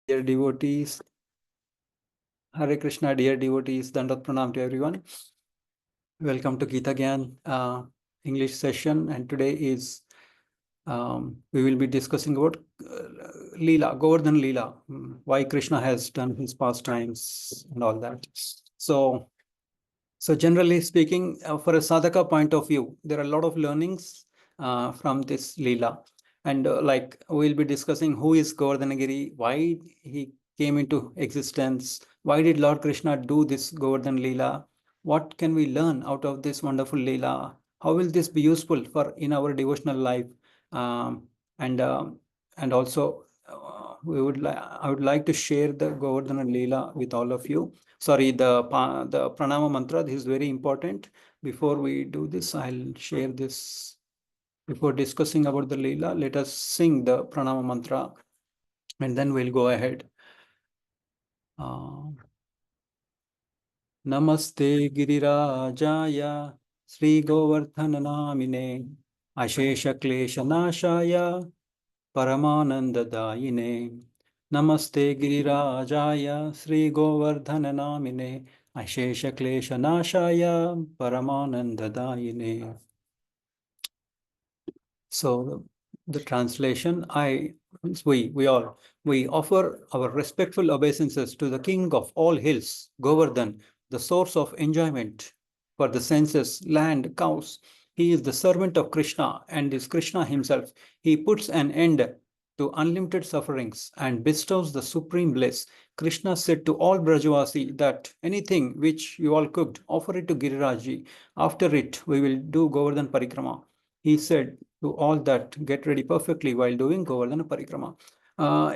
Dear devotees, Hare Krishna, dear devotees, Dandat Pranam to everyone. Welcome to Gita Gyan English session, and today is we will be discussing about Lila, Govardhan Lila, why Krishna has done his pastimes and all that. So generally speaking, for a sadhaka point of view, there are a lot of learnings from this Lila. And like we'll be discussing who is Govardhanagiri, why he came into existence, why did Lord Krishna do this Govardhan Lila, what can we learn out of this wonderful Lila, how will this be useful for in our devotional life, and also I would like to share the Govardhan Lila with all of you. Sorry, the pranama mantra, this is very important. Before we do this, I'll share this. Before discussing about the Leela, let us sing the pranama mantra and then we'll go ahead. Namaste Girirajaya Sri Govardhana Namine Ashesha Klesha Nashaya Paramananda Dayine Namaste Girirajaya Sri Govardhana Namine Ashesha Klesha Nashaya Paramananda Dayine. So the translation, we offer our respectful obeisances to the King of all hills, Govardhan, the source of enjoyment for the senses, land, cows. He is the servant of Krishna and is Krishna himself. He puts an end to unlimited sufferings and bestows the supreme bliss. Krishna said to all Brajavasi that anything which you all cooked, offer it to Girirajji. After it, we will do Govardhan Parikrama. He said to all that, get ready perfectly while doing Govardhana Parikrama.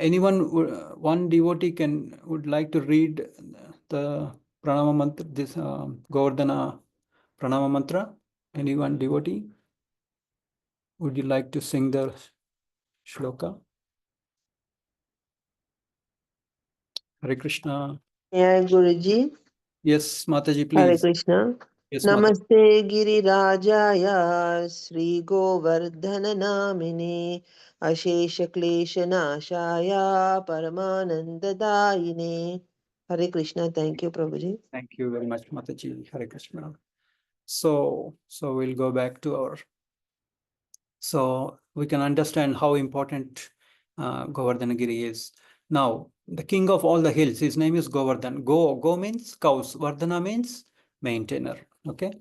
Anyone, one devotee would like to read the Pranama Mantra, this Govardhana Pranama Mantra? Anyone devotee? Would you like to sing the shloka? Hare Krishna. Yeah, Guruji. Yes, Mataji, please. Hare Krishna. Yes, Namaste Girirajaya Sri Govardhana Namine Ashesha Klesha Nashaya Paramananda Dayine. Hare Krishna. Thank you, Prabhuji. Thank you very much, Mataji. Hare Krishna. So we'll go back to our. So we can understand how important Govardhanagiri is. Now, the king of all the hills, his name is Govardhan. Go means cows. Vardhana means maintainer. Okay.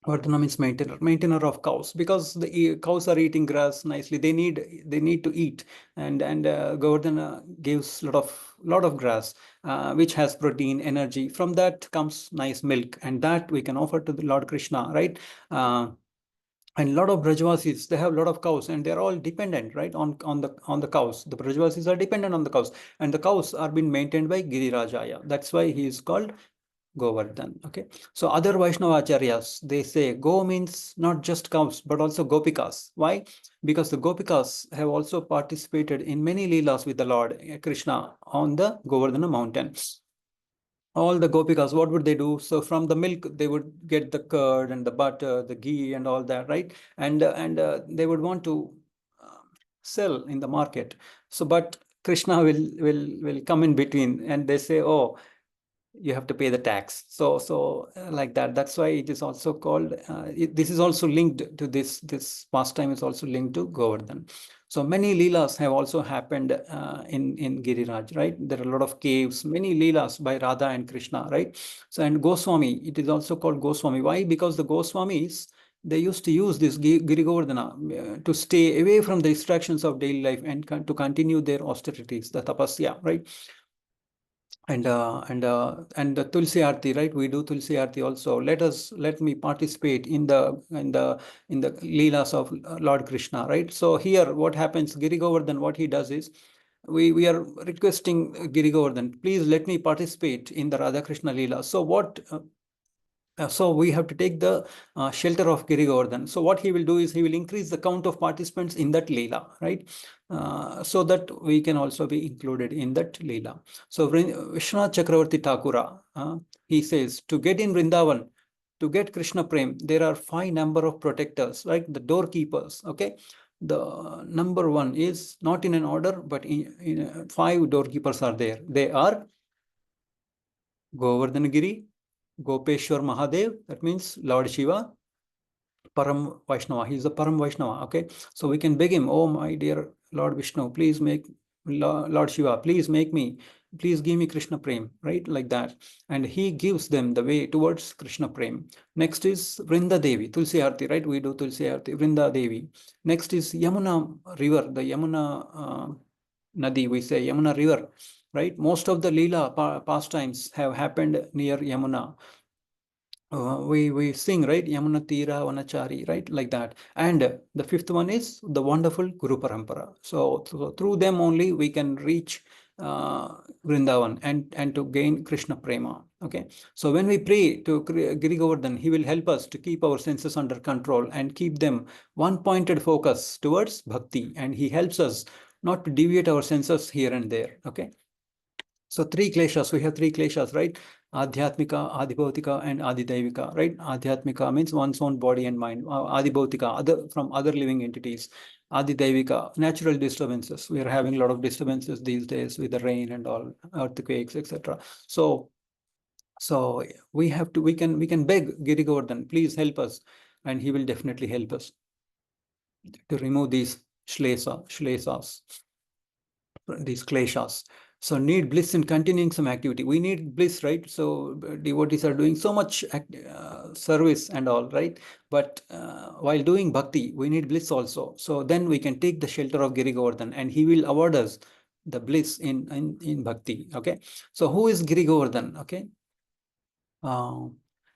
Vardhana means maintainer of cows, because the cows are eating grass nicely. They need to eat, and Govardhana gives lot of grass, which has protein, energy. From that comes nice milk, and that we can offer to the Lord Krishna, right? And a lot of Brajavasis, they have a lot of cows, and they're all dependent, right, on the cows. The Brajavasis are dependent on the cows, and the cows are being maintained by Girirajaya. That's why he is called Govardhan. Okay. So other Vaishnavacharyas, they say Go means not just cows, but also Gopikas. Why? Because the Gopikas have also participated in many Leelas with the Lord Krishna on the Govardhana mountain. All the gopikas, what would they do? So from the milk, they would get the curd and the butter, the ghee and all that, right? And they would want to sell in the market. So, but Krishna will come in between, and they say, oh, you have to pay the tax. So like that. That's why it is also called, this is also linked to this pastime is also linked to Govardhan. So many Leelas have also happened in Giriraj, right? There are a lot of caves, many Leelas by Radha and Krishna, right? So, and Goswami, it is also called Goswami. Why? Because the Goswamis, they used to use this Giri Govardhana to stay away from the distractions of daily life and to continue their austerities, the tapasya, right? And the Tulsi Aarti, right? We do Tulsi Aarti also. Let me participate in the Leelas of Lord Krishna, right? So here, what happens? Giri Govardhan, what he does is, we are requesting Giri Govardhan, please let me participate in the Radha Krishna Leela. So what? So we have to take the shelter of Giri Govardhan. So what he will do is he will increase the count of participants in that Leela, right? So that we can also be included in that Leela. So Vishwanath Chakravarti Thakura, he says, to get in Vrindavan, to get Krishna Prem, there are 5 number of protectors, like the doorkeepers, okay? the number one is not in an order, but in 5 doorkeepers are there. They are Govardhan Giri, Gopeshwar Mahadev, that means Lord Shiva, Param Vaishnava. He is the Param Vaishnava. Okay, so we can beg him, oh my dear Lord Vishnu, please make Lord Shiva, please make me, please give me Krishna Prem, right? Like that. And he gives them the way towards Krishna Prem. Next is Vrinda Devi, Tulsi Arti, right? We do Tulsi Arti, Vrinda Devi. Next is Yamuna River, the Yamuna Nadi, we say Yamuna River, right? Most of the Lila pastimes have happened near Yamuna. We sing, right? Yamuna Tira Vanachari, right? Like that. And the fifth one is the wonderful Guru Parampara. So through them only we can reach Vrindavan and to gain Krishna Prema. Okay. So when we pray to Giri Govardhan, he will help us to keep our senses under control and keep them one-pointed focus towards bhakti. And he helps us not to deviate our senses here and there. Okay. So 3 kleshas, we have 3 kleshas, right? Adhyatmika, Adibhautika, and Adidaivika, right? Adhyatmika means one's own body and mind. Adibhautika, from other living entities. Adidaivika, natural disturbances. We are having a lot of disturbances these days with the rain and all, earthquakes, etc. So we can beg Giri Govardhan, please help us, and he will definitely help us to remove these shlesas, these kleshas. So need bliss in continuing some activity. We need bliss, right? So devotees are doing so much service and all, right? But while doing bhakti, we need bliss also. So then we can take the shelter of Giri Govardhan and he will award us the bliss in bhakti. Okay. So who is Giri Govardhan? Okay.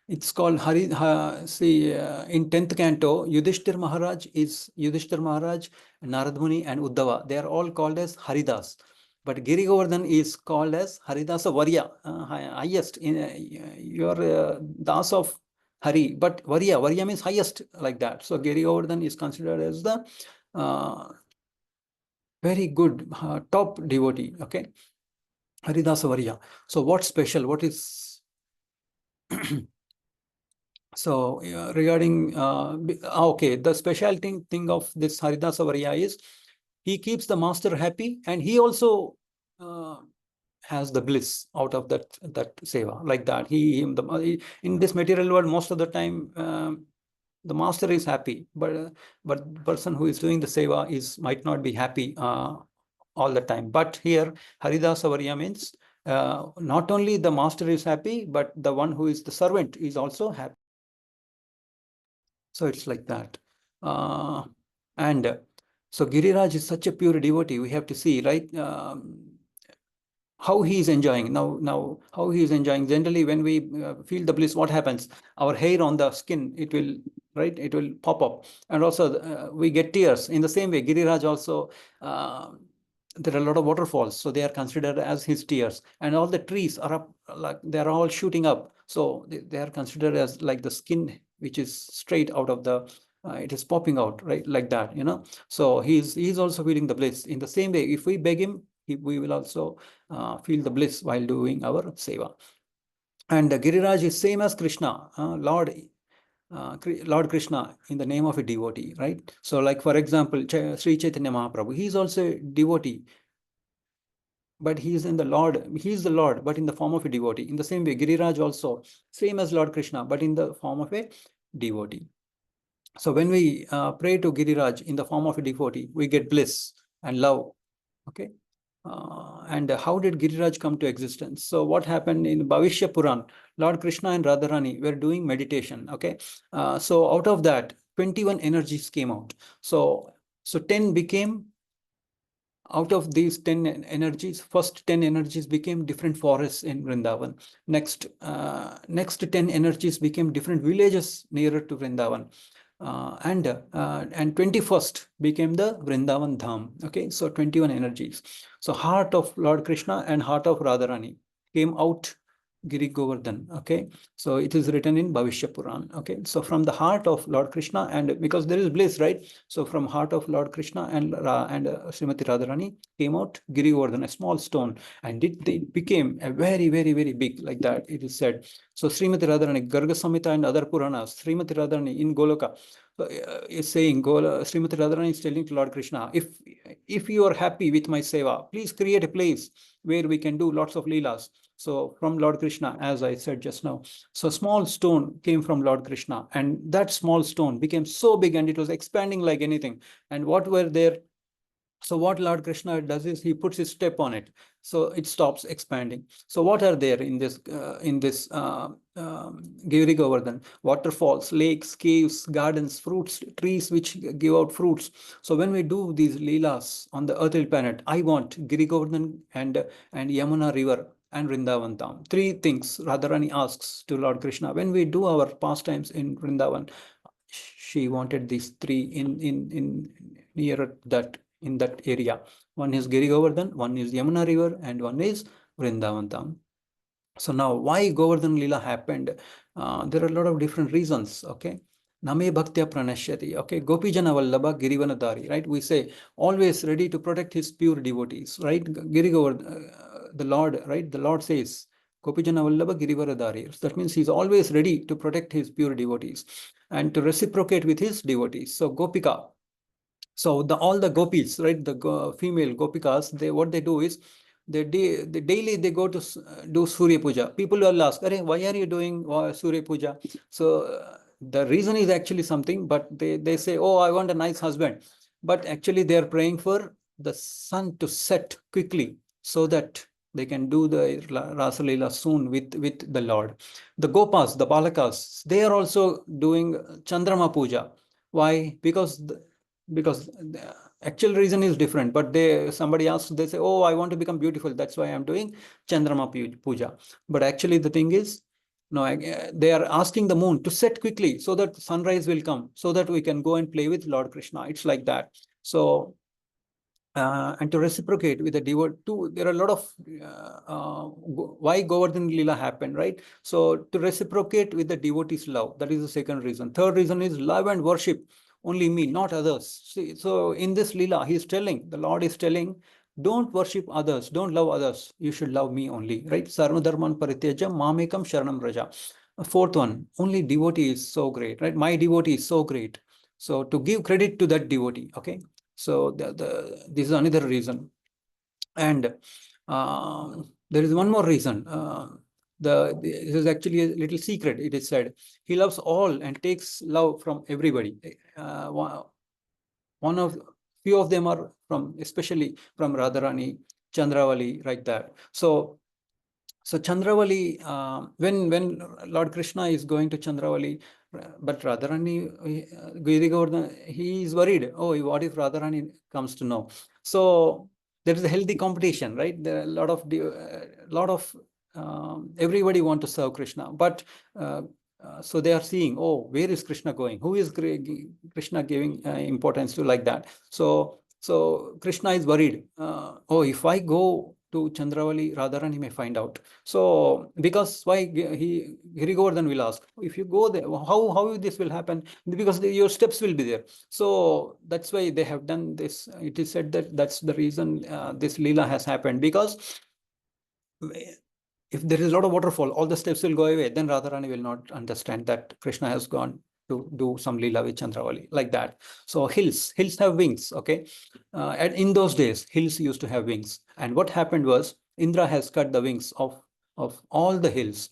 It's called in 10th canto, Yudhishthir Maharaj, Narad Muni, and Uddhava. They are all called as Haridas. But Giri Govardhan is called as Haridasa Varya, highest. Your Das of Hari, but Varya means highest, like that. So Giri Govardhan is considered as the very good top devotee. Okay, Haridasa Varya. So what's special? What is so regarding okay, the special thing of this Haridasa Varya is he keeps the master happy, and he also has the bliss out of that seva, like that. In this material world, most of the time the master is happy, but the person who is doing the seva might not be happy all the time. But here Haridasa Varya means not only the master is happy, but the one who is the servant is also happy. So it's like that. And so Giriraj is such a pure devotee. We have to see, right? How he is enjoying now. How he is enjoying. Generally, when we feel the bliss, what happens? Our hair on the skin, it will pop up, and also we get tears. In the same way, Giriraj also. There are a lot of waterfalls, so they are considered as his tears, and all the trees are up, like they are all shooting up, so they are considered as like the skin which is straight out of the it is popping out, right, like that, so he's also feeling the bliss. In the same way, if we beg him, we will also feel the bliss while doing our seva. And Giriraj is same as Krishna, Lord Krishna, in the name of a devotee, right? So like, for example, Sri Chaitanya Mahaprabhu, he is also a devotee, but he is the Lord, but in the form of a devotee. In the same way, Giriraj also, same as Lord Krishna, but in the form of a devotee. So when we pray to Giriraj in the form of a devotee, we get bliss and love. Okay. And how did Giriraj come to existence? So what happened in Bhavishya Puran? Lord Krishna and Radharani were doing meditation. Okay. So out of that, 21 energies came out. So 10 became, out of these 10 energies, first 10 energies became different forests in Vrindavan. Next 10 energies became different villages nearer to Vrindavan. And 21st became the Vrindavan Dham. Okay, so 21 energies. So heart of Lord Krishna and heart of Radharani came out Giri Govardhan. Okay, so it is written in Bhavishya Puran. Okay, so from the heart of Lord Krishna, and because there is bliss, right? So from heart of Lord Krishna and Srimati Radharani came out Giri Govardhan, a small stone, and it became a very, very, very big, like that it is said. So Srimati Radharani, Garga Samhita and other Puranas, Srimati Radharani in Goloka, is saying, Srimati Radharani is telling to Lord Krishna, if you are happy with my seva, please create a place where we can do lots of leelas. So from Lord Krishna, as I said just now, so small stone came from Lord Krishna, and that small stone became so big and it was expanding like anything. And what were there? So what Lord Krishna does is he puts his step on it, so it stops expanding. So what are there in this Giri Govardhan? Waterfalls, lakes, caves, gardens, fruits, trees which give out fruits. So when we do these leelas on the earthly planet, I want Giri Govardhan and Yamuna River and Vrindavan Dham. Three things Radharani asks to Lord Krishna. When we do our pastimes in Vrindavan, she wanted these three in near that, in that area. One is Giri Govardhan, one is Yamuna River, and one is Vrindavan Dham. So now, why Govardhan Lila happened? There are a lot of different reasons. Okay, Name Bhaktya Pranashyati. Okay, Gopijana Vallabha Girivanadari. Right, we say always ready to protect his pure devotees. Right, Giri Govardhan, the Lord. Right, the Lord says, Gopijana Vallabha Girivaradari. That means he's always ready to protect his pure devotees and to reciprocate with his devotees. So Gopika. So all the gopis, right, the female gopikas, what they do is they daily they go to do Surya Puja. People will ask, why are you doing Surya Puja? So the reason is actually something, but they say, oh, I want a nice husband. But actually they are praying for the sun to set quickly so that they can do the Rasa Leela soon with the Lord. The Gopas, the Balakas, they are also doing Chandrama Puja. Why? Because the actual reason is different, but somebody asks, they say, oh, I want to become beautiful, that's why I'm doing Chandrama Puja. But actually the thing is, no, they are asking the moon to set quickly so that sunrise will come, so that we can go and play with Lord Krishna. It's like that. So and to reciprocate with the devotee too, there are a lot of why Govardhan Lila happened, right? So to reciprocate with the devotee's love, that is the second reason. Third reason is love and worship only me, not others. See, so in this Lila, the Lord is telling, don't worship others, don't love others, you should love me only, right? Sarva dharman parityaja mamekam sharanam raja. Fourth one, only devotee is so great, right? My devotee is so great. So to give credit to that devotee, okay? So this is another reason. And there is one more reason. This is actually a little secret. It is said he loves all and takes love from everybody. Few of them are especially from Radharani, Chandravali, like that. So Chandravali, when Lord Krishna is going to Chandravali, but Radharani, Giri Govardhan, he is worried. Oh, what if Radharani comes to know? So there is a healthy competition, right? There are a lot of everybody want to serve Krishna, but so they are seeing, oh, where is Krishna going? Who is Krishna giving importance to, like that? So Krishna is worried. Oh, if I go to Chandravali, Radharani may find out. So because why Giri Govardhan will ask, if you go there, how this will happen? Because your steps will be there. So that's why they have done this. It is said that that's the reason this Leela has happened, because if there is a lot of waterfall, all the steps will go away, then Radharani will not understand that Krishna has gone to do some Leela with Chandravali, like that. So hills have wings, okay? And in those days, hills used to have wings. And what happened was, Indra has cut the wings of all the hills.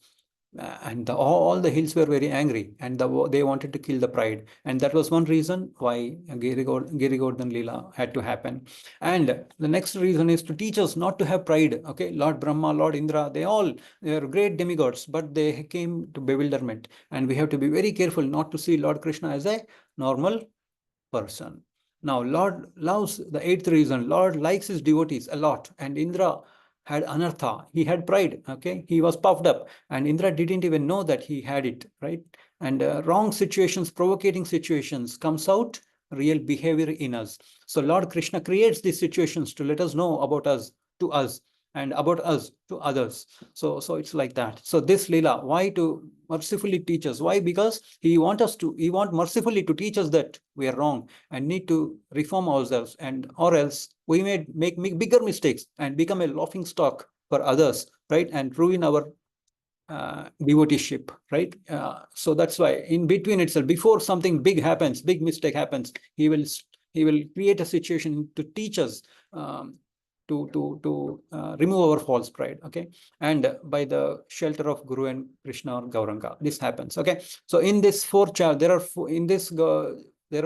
And all the hills were very angry, and they wanted to kill the pride. And that was one reason why Giri Govardhan Leela had to happen. And the next reason is to teach us not to have pride. Okay, Lord Brahma, Lord Indra, they are great demigods, but they came to bewilderment. And we have to be very careful not to see Lord Krishna as a normal person. Now, Lord loves, the eighth reason, Lord likes his devotees a lot. And Indra had anartha, he had pride, okay? He was puffed up, and Indra didn't even know that he had it, right? And wrong situations, provocating situations comes out real behavior in us. So Lord Krishna creates these situations to let us know about us, to us, and about us to others. So it's like that. So this Leela, why to mercifully teach us? Why? Because he wants mercifully to teach us that we are wrong and need to reform ourselves, and or else we may make bigger mistakes and become a laughing stock for others, right? And ruin our devoteeship, right? So that's why in between itself, before something big happens, big mistake happens, he will create a situation to teach us, to remove our false pride, okay? And by the shelter of Guru and Krishna or Gauranga, this happens, okay? So in this there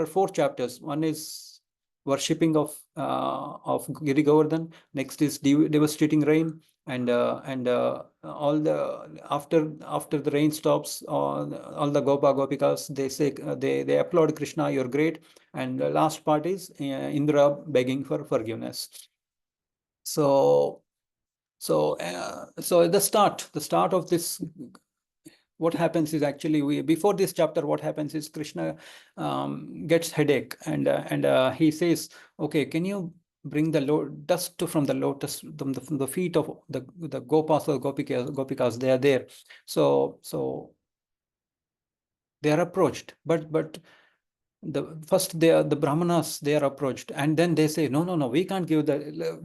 are four chapters. One is worshipping of Giri Govardhan. Next is devastating rain, and all the after the rain stops, all the Gopikas, they say, they applaud Krishna, you're great. And the last part is Indra begging for forgiveness. So the start of this, what happens is, actually, before this chapter, what happens is Krishna gets headache, and he says, okay, can you bring the dust from the lotus, from the feet of the Gopas or Gopikas? They are there. So they are approached, but the Brahmanas, they are approached, and then they say, no, we can't give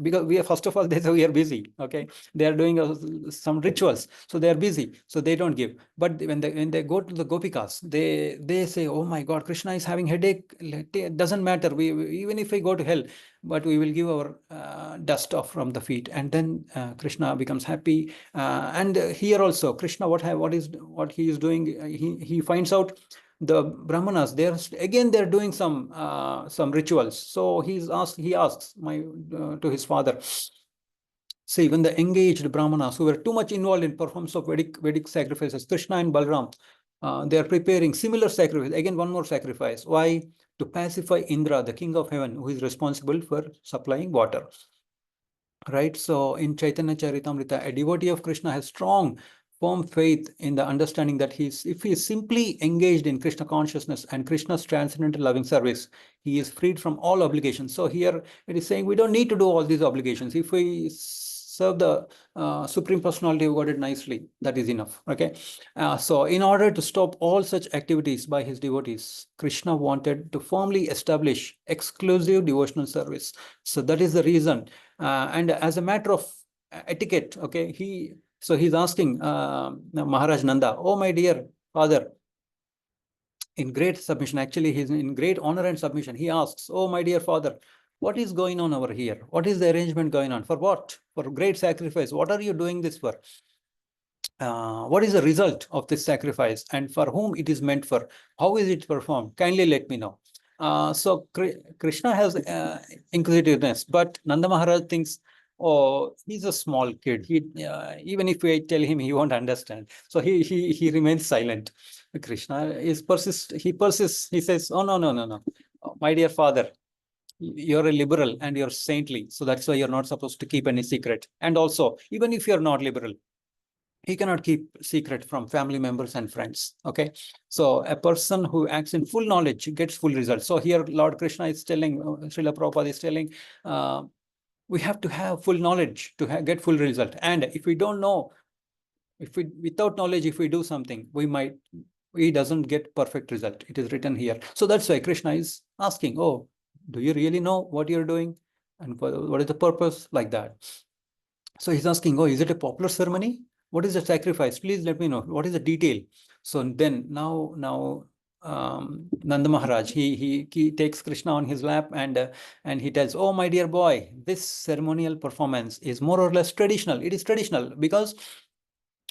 because we are, first of all, they say we are busy, okay? They are doing some rituals, so they are busy, so they don't give. But when they go to the Gopikas, they say, oh my God, Krishna is having headache. It doesn't matter. Even if we go to hell, but we will give our dust off from the feet. And then Krishna becomes happy. And here also, Krishna, what he is doing, he finds out the Brahmanas, they're doing some rituals. So he asks to his father, say, even the engaged Brahmanas who were too much involved in performance of Vedic sacrifices, Krishna and Balram, they are preparing similar sacrifice, again one more sacrifice. Why? To pacify Indra, the king of heaven, who is responsible for supplying water. Right? So in Chaitanya Charitamrita, a devotee of Krishna has strong, firm faith in the understanding that if he is simply engaged in Krishna consciousness and Krishna's transcendental loving service, he is freed from all obligations. So here it is saying we don't need to do all these obligations. If we serve the Supreme Personality of Godhead nicely, that is enough. Okay. So in order to stop all such activities by his devotees, Krishna wanted to firmly establish exclusive devotional service. So that is the reason. And as a matter of etiquette, okay, he's asking Maharaj Nanda, oh my dear father, in great submission, actually he's in great honor and submission, he asks, oh my dear father, what is going on over here? What is the arrangement going on? For what? For great sacrifice. What are you doing this for? What is the result of this sacrifice, and for whom it is meant for? How is it performed? Kindly let me know. So Krishna has inquisitiveness, but Nanda Maharaj thinks, oh, he's a small kid. Even if we tell him, he won't understand. So he remains silent. Krishna persists. He says, oh, no. My dear father, you're a liberal and you're saintly. So that's why you're not supposed to keep any secret. And also, even if you're not liberal, he cannot keep secret from family members and friends. Okay. So a person who acts in full knowledge gets full results. So here Lord Krishna is telling, Srila Prabhupada is telling, we have to have full knowledge to get full result. And if we don't know, without knowledge, if we do something, we doesn't get perfect result. It is written here. So that's why Krishna is asking, oh, do you really know what you're doing? And what is the purpose? Like that. So he's asking, oh, is it a popular ceremony? What is the sacrifice? Please let me know. What is the detail? So then now Nanda Maharaj, he takes Krishna on his lap and he tells, oh, my dear boy, this ceremonial performance is more or less traditional. It is traditional because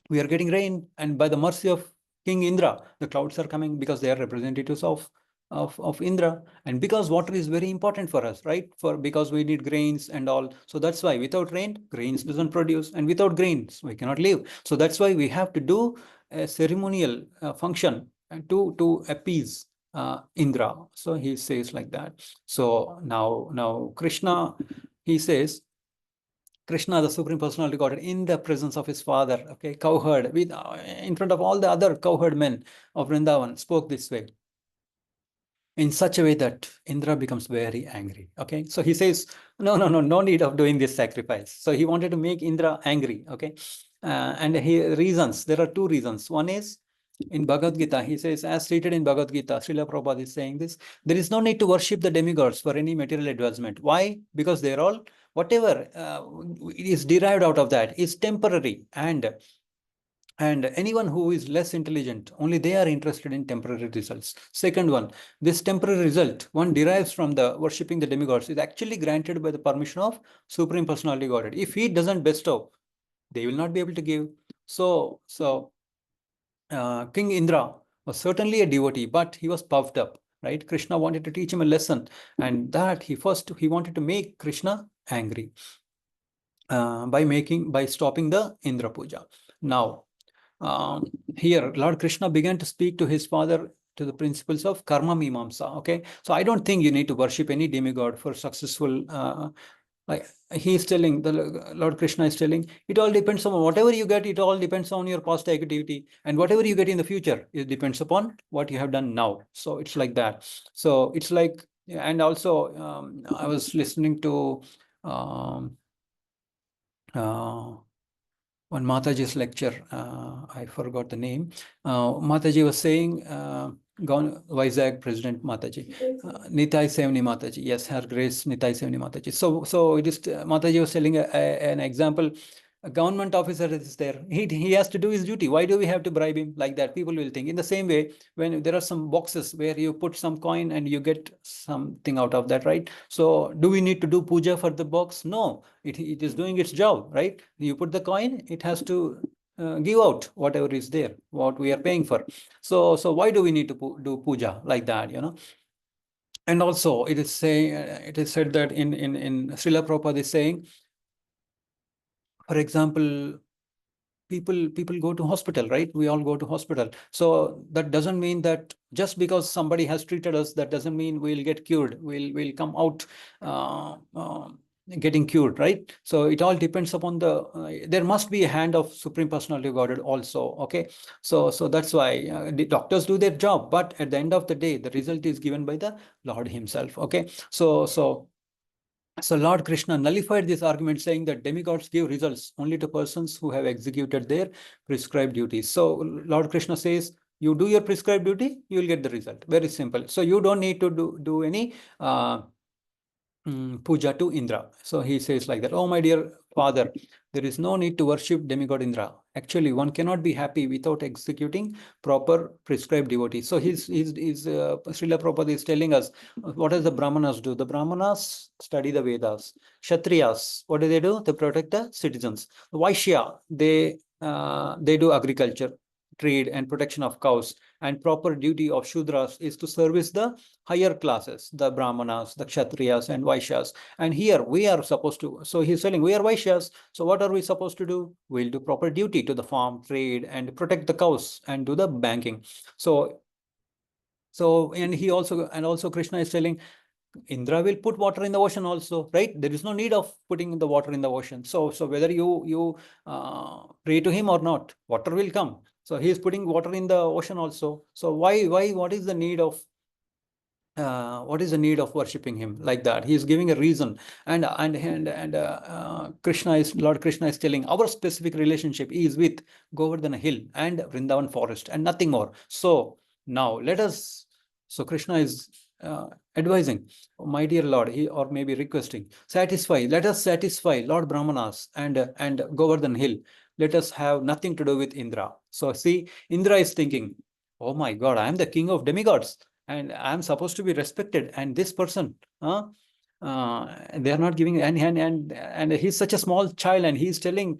we are getting rain, and by the mercy of King Indra, the clouds are coming because they are representatives of Indra, and because water is very important for us, right? Because we need grains and all. So that's why without rain, grains doesn't produce, and without grains, we cannot live. So that's why we have to do a ceremonial function to appease Indra. So he says like that. So now Krishna, he says, Krishna, the Supreme Personality Godhead, in the presence of his father, okay, cowherd, in front of all the other cowherd men of Vrindavan, spoke this way, in such a way that Indra becomes very angry. Okay, so he says, no need of doing this sacrifice. So he wanted to make Indra angry. Okay, and there are two reasons. One is, in Bhagavad Gita, he says, as stated in Bhagavad Gita, Srila Prabhupada is saying this, there is no need to worship the demigods for any material advancement. Why? Because they're all, whatever is derived out of that is temporary, and And anyone who is less intelligent, only they are interested in temporary results. Second one, this temporary result, one derives from the worshipping the demigods, is actually granted by the permission of Supreme Personality Godhead. If he doesn't bestow, they will not be able to give. So King Indra was certainly a devotee, but he was puffed up, right? Krishna wanted to teach him a lesson, and that he wanted to make Krishna angry by stopping the Indra Puja. Now, here Lord Krishna began to speak to his father to the principles of karma mimamsa. Okay, so I don't think you need to worship any demigod for successful. Like he is telling, the Lord Krishna is telling, it all depends on whatever you get. It all depends on your past activity, and whatever you get in the future, it depends upon what you have done now. So it's like that. So it's like, and also I was listening to. One Mataji's lecture, I forgot the name. Mataji was saying, Vizag President Mataji, Nitai Sevni Mataji, yes, Her Grace Nitai Sevni Mataji. So it is, Mataji was telling an example. A government officer is there. He has to do his duty. Why do we have to bribe him like that? People will think. In the same way, when there are some boxes where you put some coin and you get something out of that, right? So do we need to do puja for the box? No, it is doing its job, right? You put the coin, it has to give out whatever is there, what we are paying for. So why do we need to do puja like that, you know? And also it is said that in Srila Prabhupada is saying, for example, people go to hospital, right? We all go to hospital. So that doesn't mean that just because somebody has treated us, that doesn't mean we'll get cured. We'll come out getting cured, right? So it all depends upon there must be a hand of Supreme Personality of Godhead also. Okay, so that's why the doctors do their job, but at the end of the day, the result is given by the Lord himself. Okay, so Lord Krishna nullified this argument, saying that demigods give results only to persons who have executed their prescribed duties. So Lord Krishna says, you do your prescribed duty, you will get the result. Very simple. So you don't need to do any puja to Indra. So he says like that, oh my dear father, there is no need to worship demigod Indra. Actually, one cannot be happy without executing proper prescribed devotees. So Srila Prabhupada is telling us, what does the Brahmanas do? The Brahmanas study the Vedas. Kshatriyas, what do? They protect the citizens. Vaishya, they do agriculture, trade, and protection of cows. And proper duty of Shudras is to service the higher classes, the Brahmanas, the Kshatriyas, and Vaishyas. And here we are supposed to, so he's telling we are Vaishyas. So what are we supposed to do? We'll do proper duty to the farm, trade, and protect the cows, and do the banking. So and also Krishna is telling, Indra will put water in the ocean also, right? There is no need of putting the water in the ocean. So whether you pray to him or not, water will come. So he is putting water in the ocean also. So what is the need of worshipping him like that? He is giving a reason, and Lord Krishna is telling our specific relationship is with Govardhan hill and Vrindavan forest and nothing more. So now Krishna is advising, my dear Lord, or maybe requesting, let us satisfy Lord Brahmanas and Govardhan hill. Let us have nothing to do with Indra. So see, Indra is thinking, oh my God, I am the king of demigods, and I'm supposed to be respected. And this person, they are not giving any hand, and he's such a small child, and he's telling,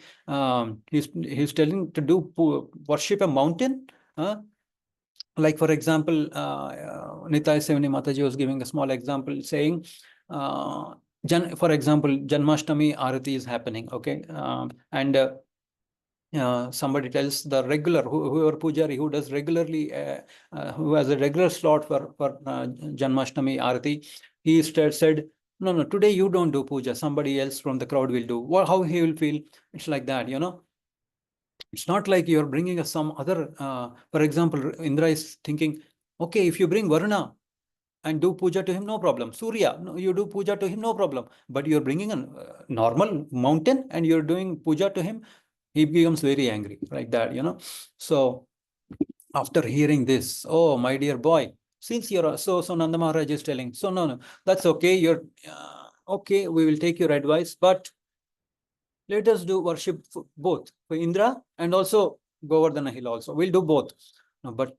he's telling to do worship a mountain. Like for example, Nitai Sevani Mataji was giving a small example, saying, for example, Janmashtami Arati is happening. Okay, and somebody tells the regular, whoever pujari who does regularly, who has a regular slot for Janmashtami Arati, he said, no, today you don't do puja, somebody else from the crowd will do. How he will feel? It's like that, you know. It's not like you're bringing some other, for example, Indra is thinking, okay, if you bring Varuna and do puja to him, no problem. Surya, you do puja to him, no problem. But you're bringing a normal mountain and you're doing puja to him, he becomes very angry, like that, you know. So after hearing this, oh my dear boy, since you're so Nanda Maharaj is telling, so no, that's okay. You're okay. We will take your advice, but let us do worship both for Indra and also Govardhana hill also. We'll do both. No, but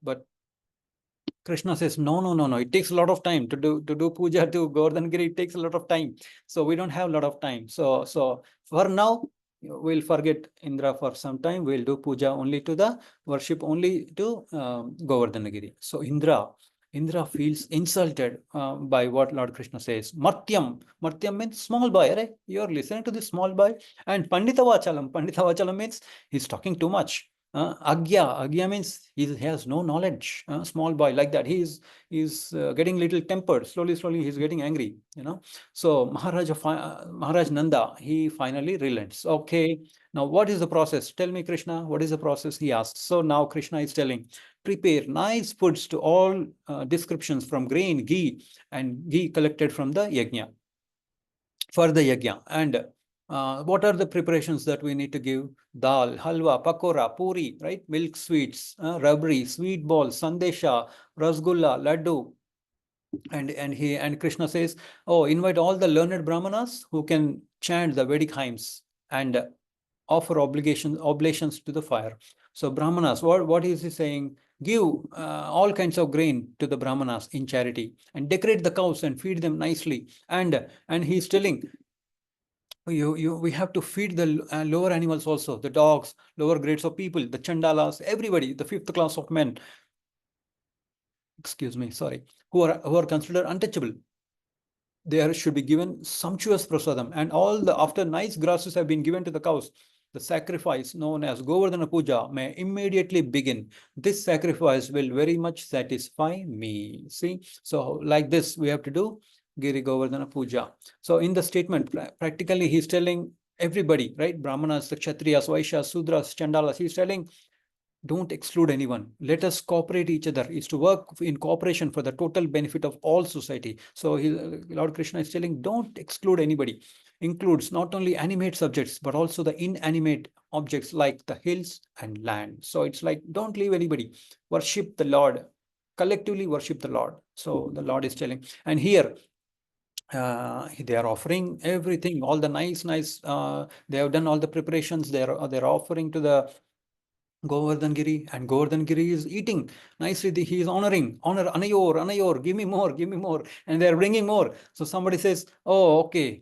Krishna says, no. It takes a lot of time to do puja to Govardhan Giri. It takes a lot of time. So we don't have a lot of time. So for now, we'll forget Indra for some time. We'll do puja only to the worship only to Govardhan Giri. So Indra feels insulted by what Lord Krishna says. Martyam. Martyam means small boy. Right? You're listening to this small boy. And Pandita Vachalam. Pandita Vachalam means he's talking too much. Agya means he has no knowledge. Small boy like that. He's getting little tempered. Slowly, he's getting angry. So Maharaj Nanda, he finally relents. Okay, now what is the process? Tell me, Krishna, what is the process? He asks. So now Krishna is telling, prepare nice foods to all descriptions from grain, ghee, and ghee collected from the yajna. For the yajna. And what are the preparations that we need to give? Dal, halwa, pakora, puri, right? Milk sweets, rabri, sweet balls, sandesha, rasgulla, laddu. And Krishna says, oh, invite all the learned brahmanas who can chant the Vedic hymns and offer oblations to the fire. So brahmanas, what is he saying? Give all kinds of grain to the brahmanas in charity and decorate the cows and feed them nicely. And he's telling, we have to feed the lower animals also, the dogs, lower grades of people, the chandalas, everybody, the fifth class of men, excuse me, sorry, who are considered untouchable. There should be given sumptuous prasadam, and after nice grasses have been given to the cows, the sacrifice known as Govardhana Puja may immediately begin. This sacrifice will very much satisfy me. See, so like this we have to do Giri Govardhana Puja. So in the statement, practically he's telling everybody, right? Brahmanas, the Kshatriyas, Vaishyas, Sudras, Chandalas, he's telling, don't exclude anyone. Let us cooperate each other. Is to work in cooperation for the total benefit of all society. So Lord Krishna is telling, don't exclude anybody. Includes not only animate subjects, but also the inanimate objects like the hills and land. So it's like, don't leave anybody. Worship the Lord. Collectively worship the Lord. So the Lord is telling. And here, they are offering everything, all the nice, they have done all the preparations. They're offering to the Govardhan Giri, and Govardhan Giri is eating nicely. He is honor, anayor, give me more, and they are bringing more. So somebody says, oh, okay.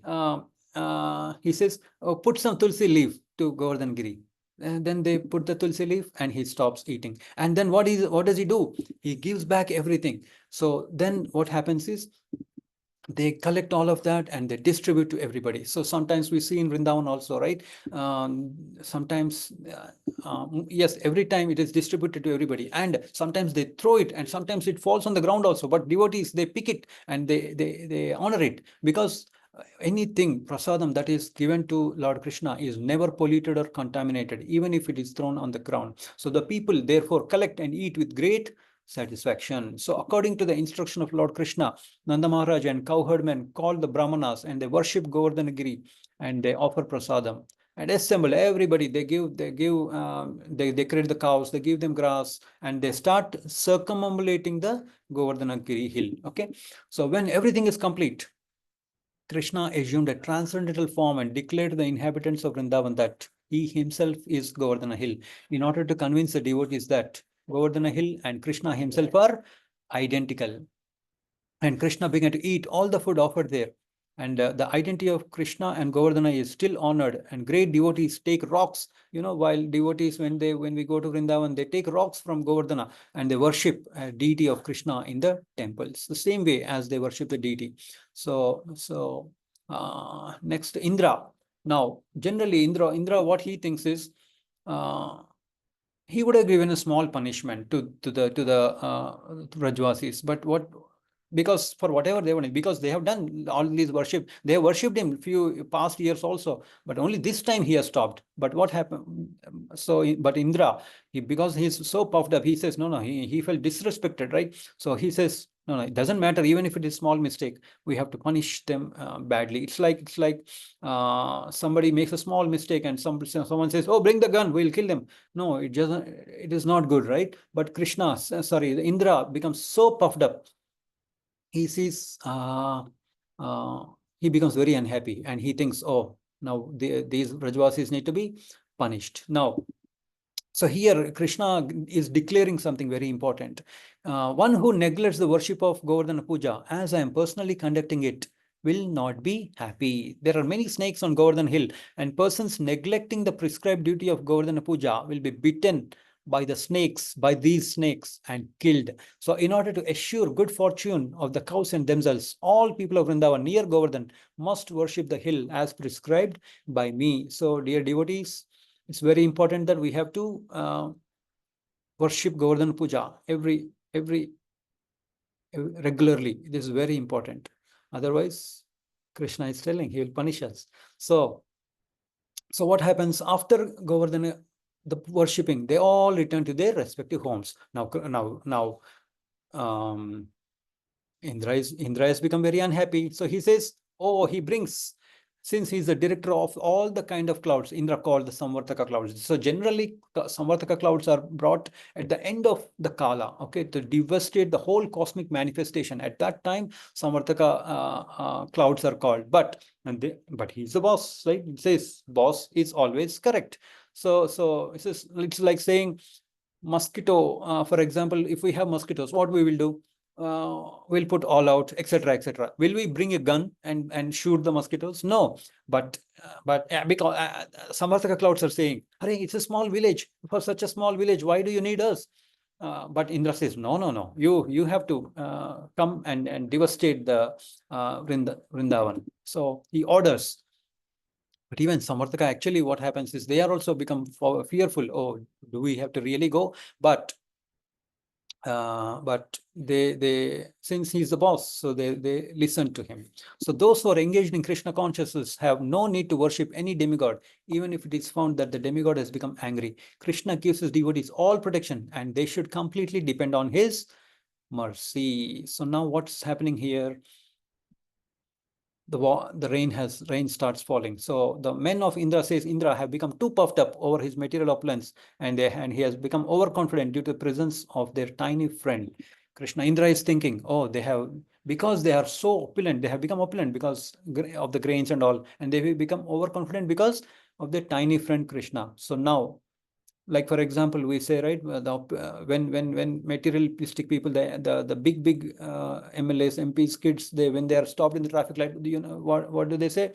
He says, oh, put some tulsi leaf to Govardhan Giri. And then they put the tulsi leaf and he stops eating. And then what does he do? He gives back everything. So then what happens is, they collect all of that and they distribute to everybody. So sometimes we see in Vrindavan also, right? Sometimes, yes, every time it is distributed to everybody, and sometimes they throw it, and sometimes it falls on the ground also. But devotees, they pick it and they honor it, because anything prasadam that is given to Lord Krishna is never polluted or contaminated, even if it is thrown on the ground. So the people therefore collect and eat with great satisfaction. So according to the instruction of Lord Krishna, Nanda Maharaj and cowherdmen called the Brahmanas and they worship Govardhanagiri and they offer prasadam and assemble everybody. They create the cows, they give them grass, and they start circumambulating the Govardhanagiri hill. Okay, so when everything is complete, Krishna assumed a transcendental form and declared to the inhabitants of Vrindavan that he himself is Govardhana hill, in order to convince the devotees that Govardhana hill and Krishna himself are identical. And Krishna began to eat all the food offered there. And the identity of Krishna and Govardhana is still honored. And great devotees take rocks, while devotees, when we go to Vrindavan, they take rocks from Govardhana and they worship a deity of Krishna in the temples, the same way as they worship the deity. So next, Indra. Now, generally, Indra, what he thinks is, he would have given a small punishment to the Rajvasis, but because for whatever they wanted, because they have done all these worship, they have worshipped him few past years also, but only this time he has stopped. But what happened? But Indra, because he's so puffed up, he says, no, he felt disrespected, right? So he says, no, it doesn't matter, even if it is small mistake, we have to punish them badly. It's like somebody makes a small mistake and someone says, oh, bring the gun, we'll kill them. No, it is not good, right? But Indra becomes so puffed up. He sees, he becomes very unhappy and he thinks, oh, now these Rajvasis need to be punished. Now, So here Krishna is declaring something very important. One who neglects the worship of Govardhana Puja, as I am personally conducting it, will not be happy. There are many snakes on Govardhan Hill, and persons neglecting the prescribed duty of Govardhana Puja will be bitten by the snakes, by these snakes, and killed. So in order to assure good fortune of the cows and themselves, all people of Vrindavan near Govardhan must worship the hill as prescribed by me. So dear devotees, it's very important that we have to worship Govardhan Puja regularly. This is very important. Otherwise, Krishna is telling he will punish us. So what happens after Govardhana, the worshipping? They all return to their respective homes. Now, Indra has become very unhappy. So he says, oh, he brings, since he's the director of all the kind of clouds, Indra called the Samvartaka clouds. So generally, Samvartaka clouds are brought at the end of the Kala, okay, to devastate the whole cosmic manifestation. At that time, Samvartaka clouds are called. But he's the boss, right? It says boss is always correct. So it's like saying mosquito, for example, if we have mosquitoes, what we will do? We'll put all out, etc., etc. Will we bring a gun and shoot the mosquitoes? No. But because Samvartaka clouds are saying, "Hey, it's a small village. For such a small village, why do you need us?" But Indra says, no. You have to come and devastate the Vrindavan. So he orders. But even Samarthaka, actually what happens is they are also become fearful. Oh, do we have to really go? But they since he's the boss, so they listen to him. So those who are engaged in Krishna consciousness have no need to worship any demigod, even if it is found that the demigod has become angry. Krishna gives his devotees all protection, and they should completely depend on his mercy. So now what's happening here? The rain starts falling. So the men of Indra, says Indra, have become too puffed up over his material opulence, and he has become overconfident due to the presence of their tiny friend Krishna. Indra is thinking, oh, because they are so opulent, they have become opulent because of the grains and all, and they have become overconfident because of their tiny friend Krishna. So now, like for example, we say, right, when materialistic people, the big MLAs, MPs, kids, when they are stopped in the traffic light, do you know what do they say?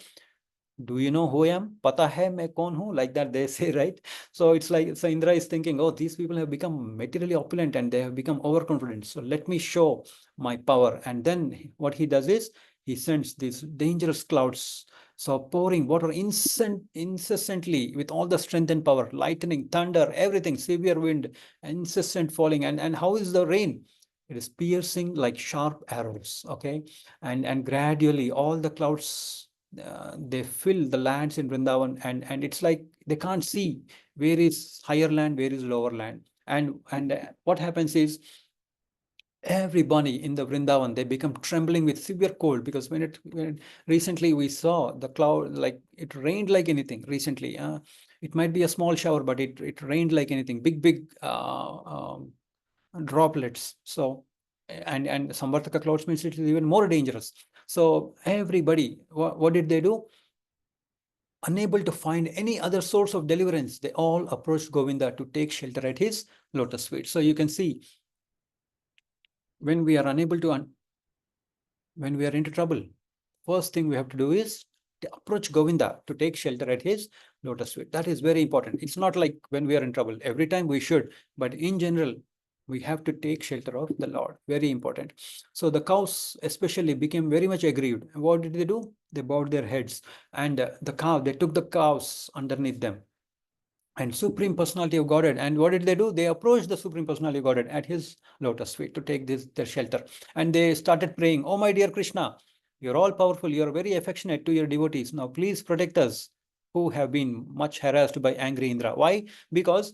Do you know who I am? Pata hai main kaun hu? Like that they say, right? So it's like, so Indra is thinking, oh, these people have become materially opulent and they have become overconfident. So let me show my power. And then what he does is he sends these dangerous clouds, so pouring water incessantly with all the strength and power, lightning, thunder, everything, severe wind, incessant falling. And how is the rain? It is piercing like sharp arrows, okay? And gradually all the clouds, they fill the lands in Vrindavan, and it's like they can't see where is higher land, where is lower land. And what happens is everybody in the Vrindavan, they become trembling with severe cold, because when recently we saw the cloud, like it rained like anything recently. It might be a small shower, but it rained like anything, big droplets. So and Samvartaka clouds means it is even more dangerous. So everybody, what did they do? Unable to find any other source of deliverance, they all approached Govinda to take shelter at his lotus feet. So you can see, when we are unable to, when we are into trouble, first thing we have to do is to approach Govinda to take shelter at his lotus feet. That is very important. It's not like when we are in trouble. Every time we should, but in general, we have to take shelter of the Lord. Very important. So the cows especially became very much aggrieved. What did they do? They bowed their heads, and they took the cows underneath them. And Supreme Personality of Godhead. And what did they do? They approached the Supreme Personality of Godhead at his lotus feet to take their shelter. And they started praying, oh, my dear Krishna, you're all powerful. You're very affectionate to your devotees. Now, please protect us who have been much harassed by angry Indra. Why? Because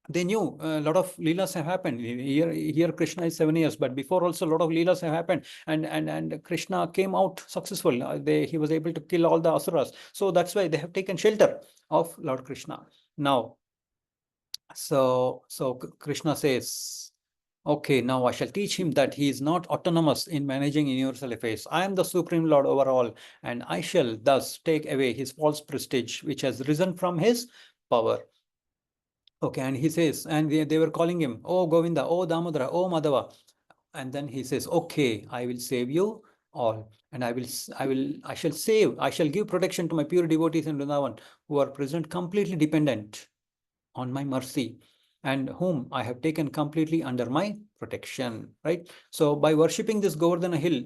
they knew a lot of Lilas have happened. Here Krishna is 7 years, but before also a lot of Lilas have happened. And Krishna came out successful. He was able to kill all the Asuras. So that's why they have taken shelter of Lord Krishna. Now, so Krishna says, okay, now I shall teach him that he is not autonomous in managing universal affairs. I am the Supreme Lord over all, and I shall thus take away his false prestige, which has risen from his power. Okay, and he says, and they were calling him, oh Govinda, oh Damodara, oh Madhava. And then he says, okay, I will save you all. And I shall give protection to my pure devotees in Vrindavan who are present completely dependent on my mercy and whom I have taken completely under my protection, right? So by worshipping this Govardhana hill,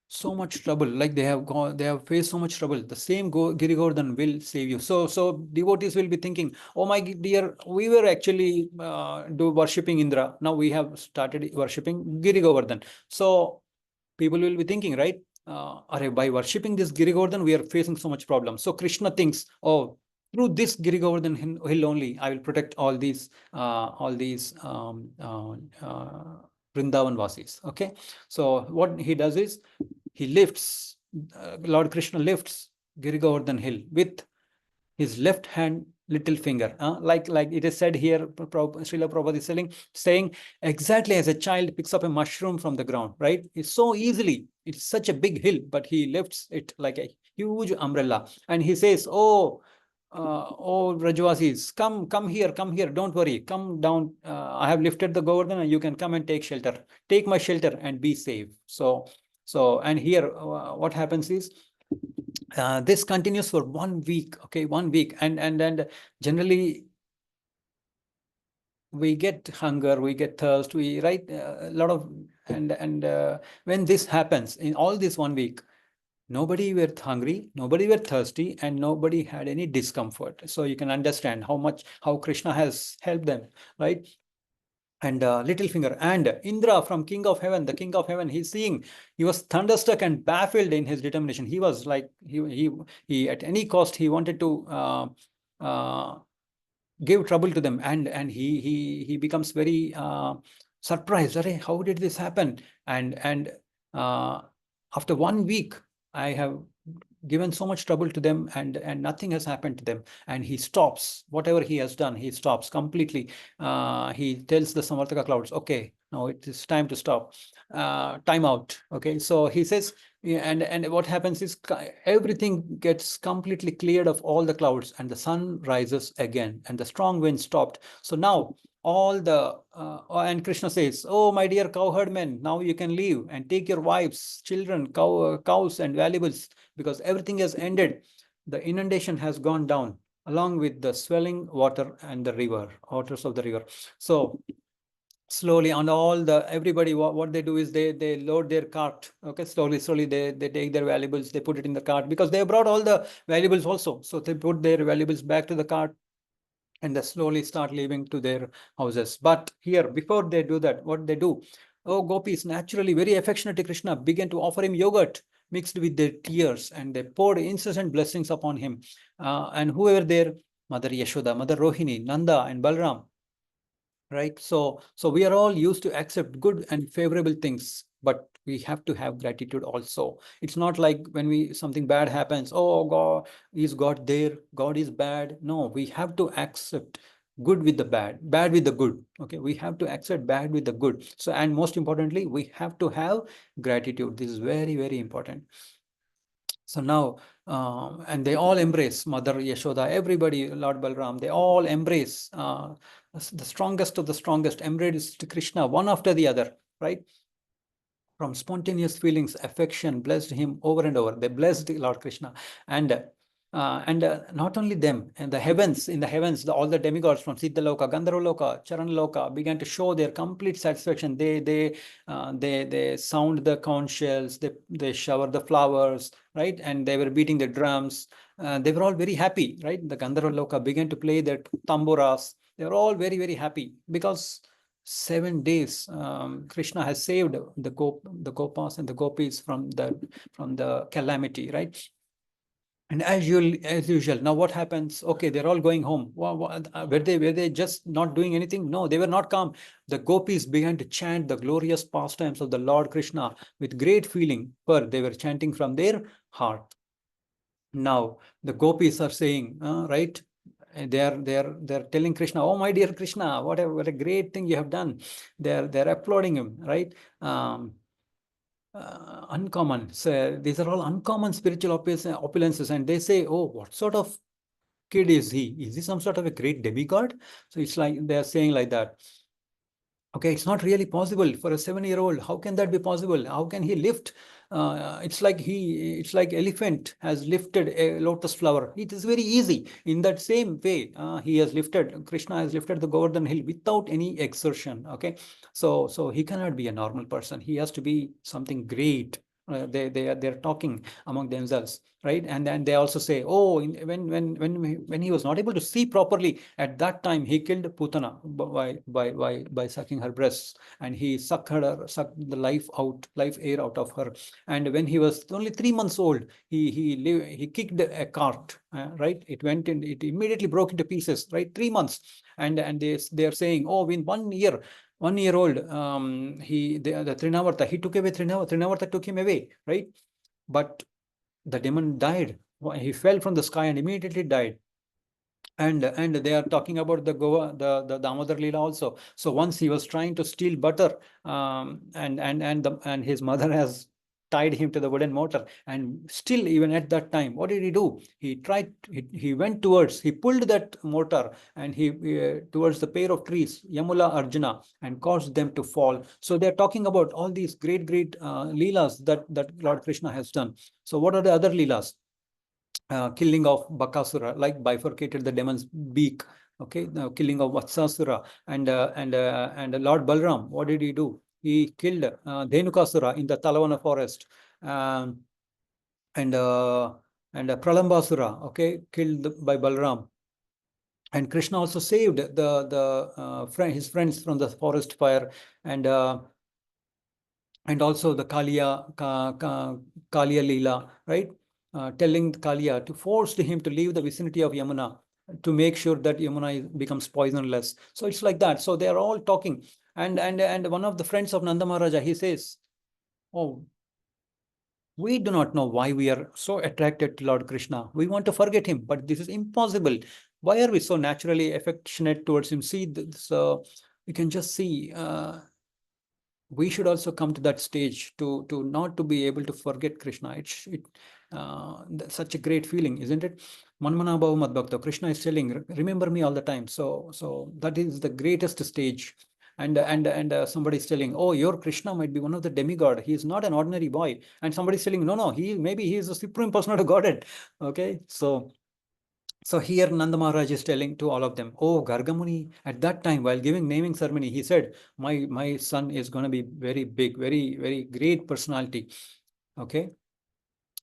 so much trouble, like they have faced so much trouble, the same Giri Govardhan will save you. So devotees will be thinking, oh my dear, we were actually worshipping Indra, now we have started worshipping Giri Govardhan. So people will be thinking, right, by worshipping this Giri Govardhan, we are facing so much problem. So Krishna thinks, oh, through this Giri Govardhan hill only, I will protect all these Vrindavan Vasis. Okay, so what he does is he lifts, Lord Krishna lifts Giri Govardhan hill with his left hand little finger, like it is said here, Srila Prabhupada is saying exactly as a child picks up a mushroom from the ground, right? It's so easily, it's such a big hill, but he lifts it like a huge umbrella, and he says, oh Rajvasis, come here, don't worry, come down, I have lifted the Govardhan, and you can come and take shelter, take my shelter and be safe. So and here what happens is, this continues for 1 week, okay, 1 week, and generally we get hunger, we get thirst, we a lot of, and when this happens in all this 1 week, nobody were hungry, nobody were thirsty, and nobody had any discomfort. So you can understand how Krishna has helped them, right? And little finger, and Indra from king of heaven, the king of heaven, he's seeing, he was thunderstruck and baffled in his determination. He was like, he at any cost he wanted to give trouble to them, and he becomes very surprised. Array, how did this happen? And after 1 week, I have given so much trouble to them, and nothing has happened to them. And he stops whatever he has done. He stops completely. He tells the Samarthaka clouds, okay, now it is time to stop. Time out. Okay, so he says, yeah, and what happens is everything gets completely cleared of all the clouds, and the sun rises again, and the strong wind stopped. So now all the and Krishna says, oh my dear cowherd men, now you can leave and take your wives, children, cows and valuables, because everything has ended. The inundation has gone down along with the swelling water and the waters of the river. So slowly, on all the everybody, what they do is they load their cart. Okay, slowly they take their valuables, they put it in the cart, because they brought all the valuables also. So they put their valuables back to the cart, and they slowly start leaving to their houses. But here, before they do that, what they do, oh gopis, naturally very affectionate to Krishna, began to offer him yogurt mixed with their tears, and they poured incessant blessings upon him. And whoever there, Mother Yashoda, Mother Rohini, Nanda and Balram, right? So we are all used to accept good and favorable things, but we have to have gratitude also. It's not like when something bad happens, oh God, is God there, God is bad. No, we have to accept good with the bad, bad with the good. Okay, we have to accept bad with the good. So, and most importantly, we have to have gratitude. This is very, very important. So now, and they all embrace Mother Yashoda, everybody, Lord Balram, they all embrace the strongest of the strongest, embraced Krishna one after the other, right? From spontaneous feelings, affection, blessed him over and over. They blessed Lord Krishna. And not only them, in the heavens, all the demigods from Siddhaloka, Gandharvaloka, Charanaloka began to show their complete satisfaction. They sound the conch shells, they shower the flowers, right? And they were beating the drums. They were all very happy, right? The Gandharvaloka began to play their tamburas. They were all very, very happy, because 7 days Krishna has saved the gopas and the gopis from the calamity, right? And as usual, now what happens? Okay, they're all going home. Were they just not doing anything? No, they were not calm. The gopis began to chant the glorious pastimes of the Lord Krishna with great feeling, for they were chanting from their heart. Now the gopis are saying, right? They're telling Krishna, oh my dear Krishna, what a great thing you have done. They're applauding him, right? Uncommon. So these are all uncommon spiritual opulences, and they say, oh, what sort of kid is he? Is he some sort of a great demigod? So it's like they're saying like that. Okay, it's not really possible for a 7-year-old. How can that be possible? How can he lift? It's like elephant has lifted a lotus flower. It is very easy. In that same way, Krishna has lifted the Govardhan hill without any exertion. Okay, so he cannot be a normal person. He has to be something great. They're talking among themselves, right? And then they also say, oh, when he was not able to see properly, at that time he killed Putana by sucking her breasts, and he sucked the life air out of her. And when he was only 3 months old, he kicked a cart, right? It immediately broke into pieces, right? 3 months, and they are saying, oh, in 1 year. 1 year old, the Trinavarta, he took away Trinavarta took him away, right? But the demon died. He fell from the sky and immediately died. And they are talking about the Damodar Lila also. So once he was trying to steal butter, and his mother has tied him to the wooden motor, and still even at that time, what did he do? He pulled that motor, and he towards the pair of trees, Yamula, Arjuna, and caused them to fall. So they're talking about all these great leelas that Lord Krishna has done. So what are the other leelas? Killing of Bakasura, like bifurcated the demon's beak. Okay, the killing of Vatsasura, and Lord Balram, what did he do? He killed Dhenukasura in the Talavana forest, and Pralambasura, okay, killed by Balram. And Krishna also saved his friends from the forest fire, and also the Kaliya Lila, right? Telling Kaliya to force him to leave the vicinity of Yamuna to make sure that Yamuna becomes poisonless. So it's like that. So they are all talking. And one of the friends of Nanda Maharaja, he says, oh, we do not know why we are so attracted to Lord Krishna. We want to forget him, but this is impossible. Why are we so naturally affectionate towards him? See, so we can just see we should also come to that stage to not to be able to forget Krishna. Such a great feeling, isn't it? Manmana Bhava Mad Bhakta. Krishna is telling, remember me all the time. So that is the greatest stage. And somebody is telling, oh, your Krishna might be one of the demigod. He is not an ordinary boy. And somebody is telling, no, maybe he is the supreme personality of Godhead. Okay, so here Nanda Maharaj is telling to all of them, oh, Gargamuni, at that time, while giving naming ceremony, he said, my son is going to be very big, very, very great personality. Okay.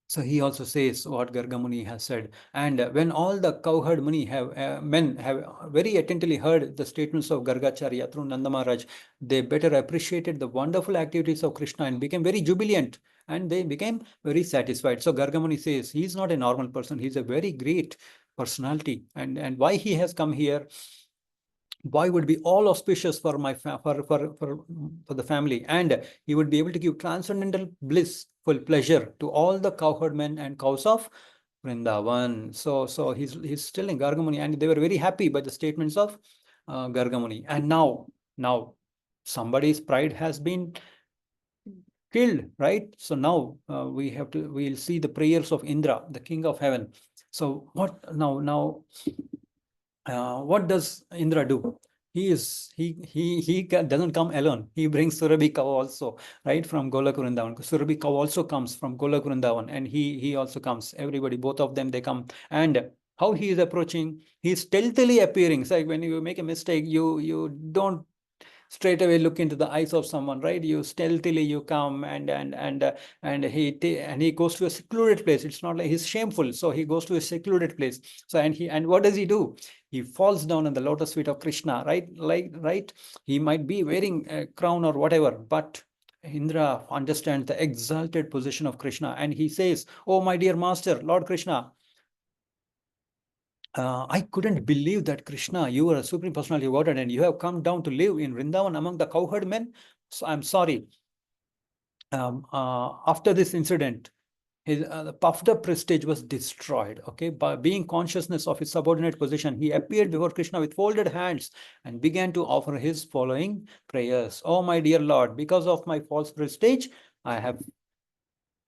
So he also says what Gargamuni has said. And when all the cowherd men have very attentively heard the statements of Gargacharya through Nanda Maharaj, they better appreciated the wonderful activities of Krishna and became very jubilant, and they became very satisfied. So Gargamuni says he's not a normal person. He's a very great personality. And why he has come here, why would be all auspicious for the family, and he would be able to give transcendental blissful pleasure to all the cowherd men and cows of Vrindavan. So he's telling Gargamuni, and they were very happy by the statements of Gargamuni. And now somebody's pride has been killed, right? So now we'll see the prayers of Indra, the king of heaven. So what does Indra do? He doesn't come alone. He brings Surabhi cow also, right, from Golak Vrindavan. Surabhi cow also comes from Golak Vrindavan, and he also comes. Everybody, both of them, they come. And how he is approaching, he's stealthily appearing. It's like when you make a mistake, you don't straight away look into the eyes of someone, right? You stealthily come, and he goes to a secluded place. It's not like he's shameful, so he goes to a secluded place. So and what does he do? He falls down in the lotus feet of Krishna, right? Right? He might be wearing a crown or whatever, but Indra understands the exalted position of Krishna, and he says, oh, my dear master, Lord Krishna, I couldn't believe that Krishna, you are a supreme personality of Godhead, and you have come down to live in Vrindavan among the cowherd men. So I'm sorry. After this incident, his puffed up prestige was destroyed. Okay, by being consciousness of his subordinate position, he appeared before Krishna with folded hands and began to offer his following prayers. Oh, my dear Lord, because of my false prestige, I have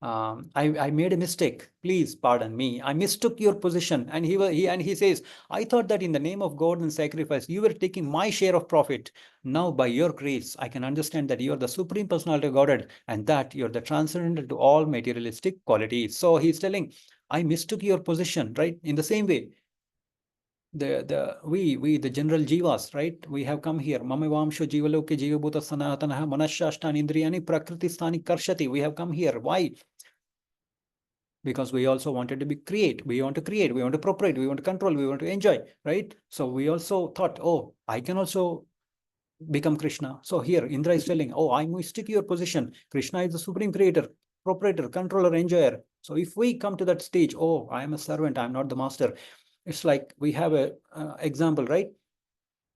I made a mistake. Please pardon me. I mistook your position. And he says, I thought that in the name of God and sacrifice, you were taking my share of profit. Now, by your grace, I can understand that you are the Supreme Personality of Godhead and that you're the transcendental to all materialistic qualities. So he's telling, I mistook your position, right? In the same way, the general jivas, right? We have come here. Mamavamsho jivaloke jivabhuta sanatanaha manashashtan indriyani prakriti sthani karshati. We have come here. Why? Because we also wanted to create, we want to properate, we want to control, we want to enjoy, right? So we also thought, oh, I can also become Krishna. So here Indra is telling, oh, I mistake your position. Krishna is the supreme creator, proprietor, controller, enjoyer. So if we come to that stage, oh, I am a servant, I'm not the master. It's like we have a example, right?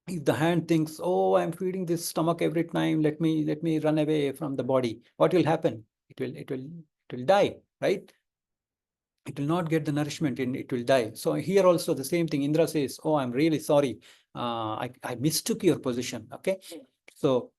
If the hand thinks, oh, I'm feeding this stomach every time, let me run away from the body, what will happen? It will die, right? It will not get the nourishment and it will die. So here also the same thing. Indra says, oh, I'm really sorry. I mistook your position. Okay. So,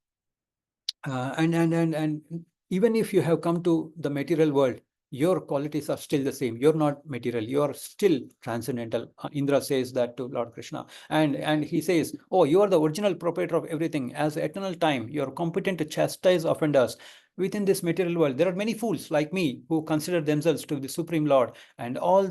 and even if you have come to the material world, your qualities are still the same. You're not material. You're still transcendental. Indra says that to Lord Krishna. And he says, oh, you are the original proprietor of everything. As eternal time, you're competent to chastise offenders. Within this material world, there are many fools like me who consider themselves to be the Supreme Lord and all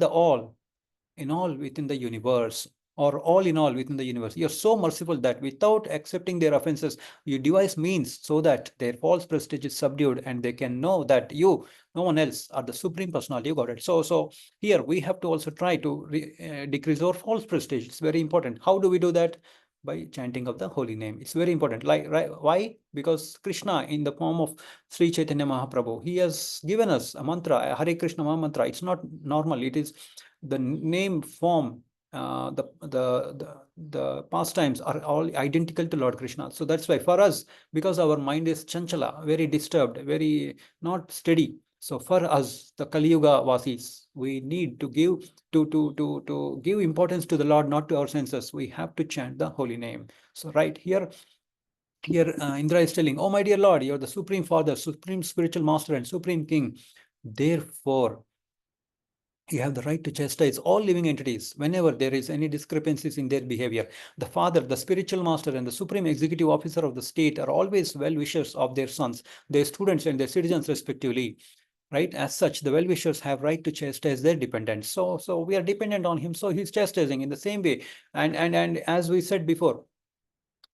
in all within the universe, or all in all within the universe. You're so merciful that without accepting their offenses, you devise means so that their false prestige is subdued and they can know that you, no one else, are the Supreme Personality of Godhead. So here we have to also try to decrease our false prestige. It's very important. How do we do that? By chanting of the holy name. It's very important. Like, right? Why? Because Krishna, in the form of Sri Chaitanya Mahaprabhu, he has given us a mantra, a Hare Krishna Maha mantra. It's not normal. It is the name, form, the pastimes are all identical to Lord Krishna. So that's why for us, because our mind is chanchala, very disturbed, very not steady. So for us, the Kali Yuga Vasis, we need to give importance to the Lord, not to our senses. We have to chant the holy name. So right here, Indra is telling, oh, my dear Lord, you're the Supreme Father, Supreme Spiritual Master, and Supreme King. Therefore, you have the right to chastise all living entities whenever there is any discrepancies in their behavior. The father, the spiritual master, and the supreme executive officer of the state are always well-wishers of their sons, their students, and their citizens respectively. Right? As such, the well-wishers have right to chastise their dependents. So we are dependent on him. So he's chastising in the same way. And as we said before,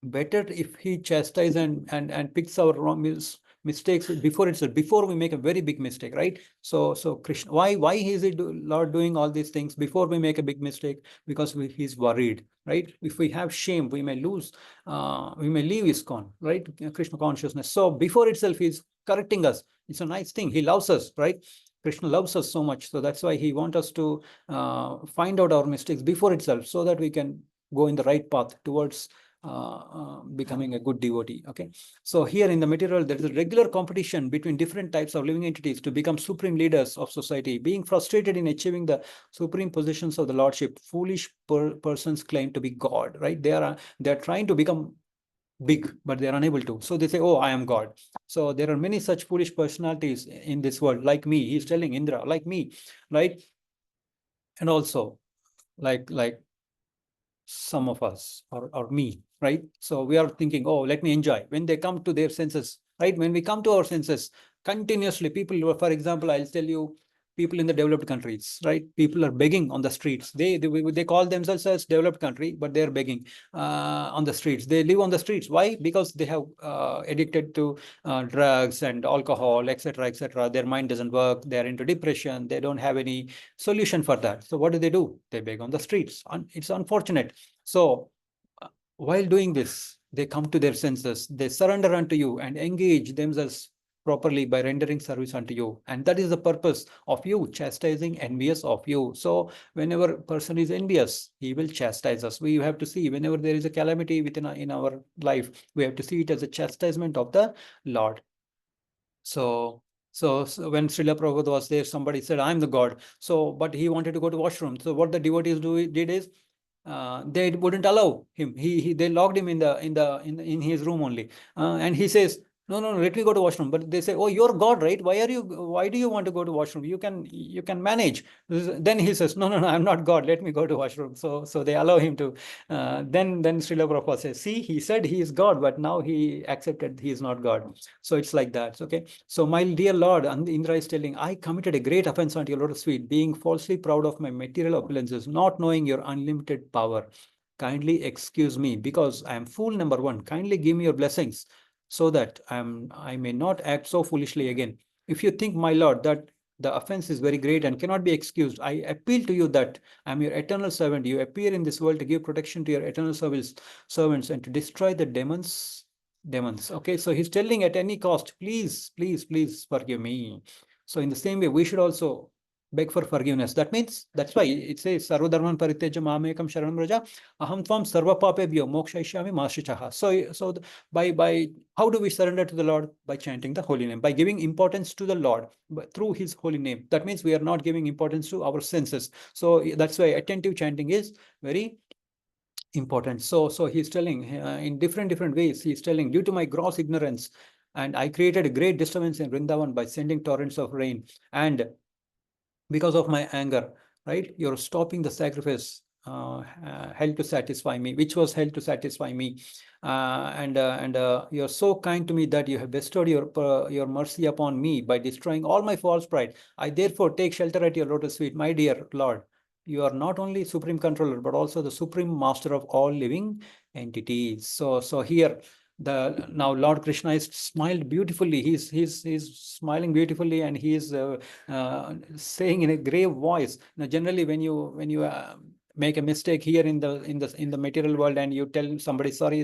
better if he chastises and picks our wrong mistakes before we make a very big mistake, right? So Krishna, why is he Lord doing all these things before we make a big mistake? Because he's worried, right? If we have shame, we may lose, we may leave ISKCON, right? Krishna consciousness. So before itself, he's correcting us. It's a nice thing. He loves us, right? Krishna loves us so much. So that's why he wants us to find out our mistakes before itself, so that we can go in the right path towards becoming a good devotee. Okay, so here in the material, there is a regular competition between different types of living entities to become supreme leaders of society. Being frustrated in achieving the supreme positions of the lordship, foolish persons claim to be God. Right? They are trying to become big, but they are unable to. So they say, oh, I am God. So there are many such foolish personalities in this world, like me. He's telling Indra, like me, right? And also like some of us, or me, right? So we are thinking, oh, let me enjoy. When they come to their senses, right? When we come to our senses, continuously, people, for example, I'll tell you, people in the developed countries, right? People are begging on the streets. They call themselves as developed country, but they're begging on the streets. They live on the streets. Why? Because they have addicted to drugs and alcohol, etc., etc. Their mind doesn't work. They're into depression. They don't have any solution for that. So what do? They beg on the streets. It's unfortunate. So while doing this, they come to their senses. They surrender unto you and engage themselves properly by rendering service unto you. And that is the purpose of you chastising envious of you. So whenever a person is envious, he will chastise us. We have to see, whenever there is a calamity in our life, we have to see it as a chastisement of the Lord. So when Srila Prabhupada was there, somebody said, I'm the God. So, but he wanted to go to washroom. So what the devotees did is, they wouldn't allow him. They locked him in his room only. And he says, no, let me go to washroom. But they say, oh, you're God, right? Why do you want to go to washroom? You can manage. Then he says, no, I'm not God. Let me go to washroom. So they allow him to. Then Srila Prabhupada says, see, he said he is God, but now he accepted he is not God. So it's like that. Okay. So my dear Lord, and Indra is telling, I committed a great offense unto your lotus feet, being falsely proud of my material opulences, not knowing your unlimited power. Kindly excuse me, because I am fool number one. Kindly give me your blessings, so that I may not act so foolishly again. If you think, my Lord, that the offense is very great and cannot be excused, I appeal to you that I am your eternal servant. You appear in this world to give protection to your eternal servants and to destroy the demons. Okay, so he's telling at any cost, please forgive me. So in the same way, we should also beg for forgiveness. That means, that's why it says, Sarva Dharman Parityaja Mamekam Sharanam Raja Aham Tvam Sarva Papebhyo Mokshayishyami Mashichaha. So by how do we surrender to the Lord? By chanting the holy name, by giving importance to the Lord through his holy name. That means we are not giving importance to our senses. So that's why attentive chanting is very important. So he's telling in different ways. He's telling, due to my gross ignorance, and I created a great disturbance in Vrindavan by sending torrents of rain, and because of my anger, right? You're stopping the sacrifice held to satisfy me, which was held to satisfy me. And you're so kind to me that you have bestowed your mercy upon me by destroying all my false pride. I therefore take shelter at your lotus feet, my dear Lord. You are not only supreme controller, but also the supreme master of all living entities. So here, now Lord Krishna is smiled beautifully. He's smiling beautifully, and he is saying in a grave voice. Now, generally, when you make a mistake here in the material world, and you tell somebody sorry,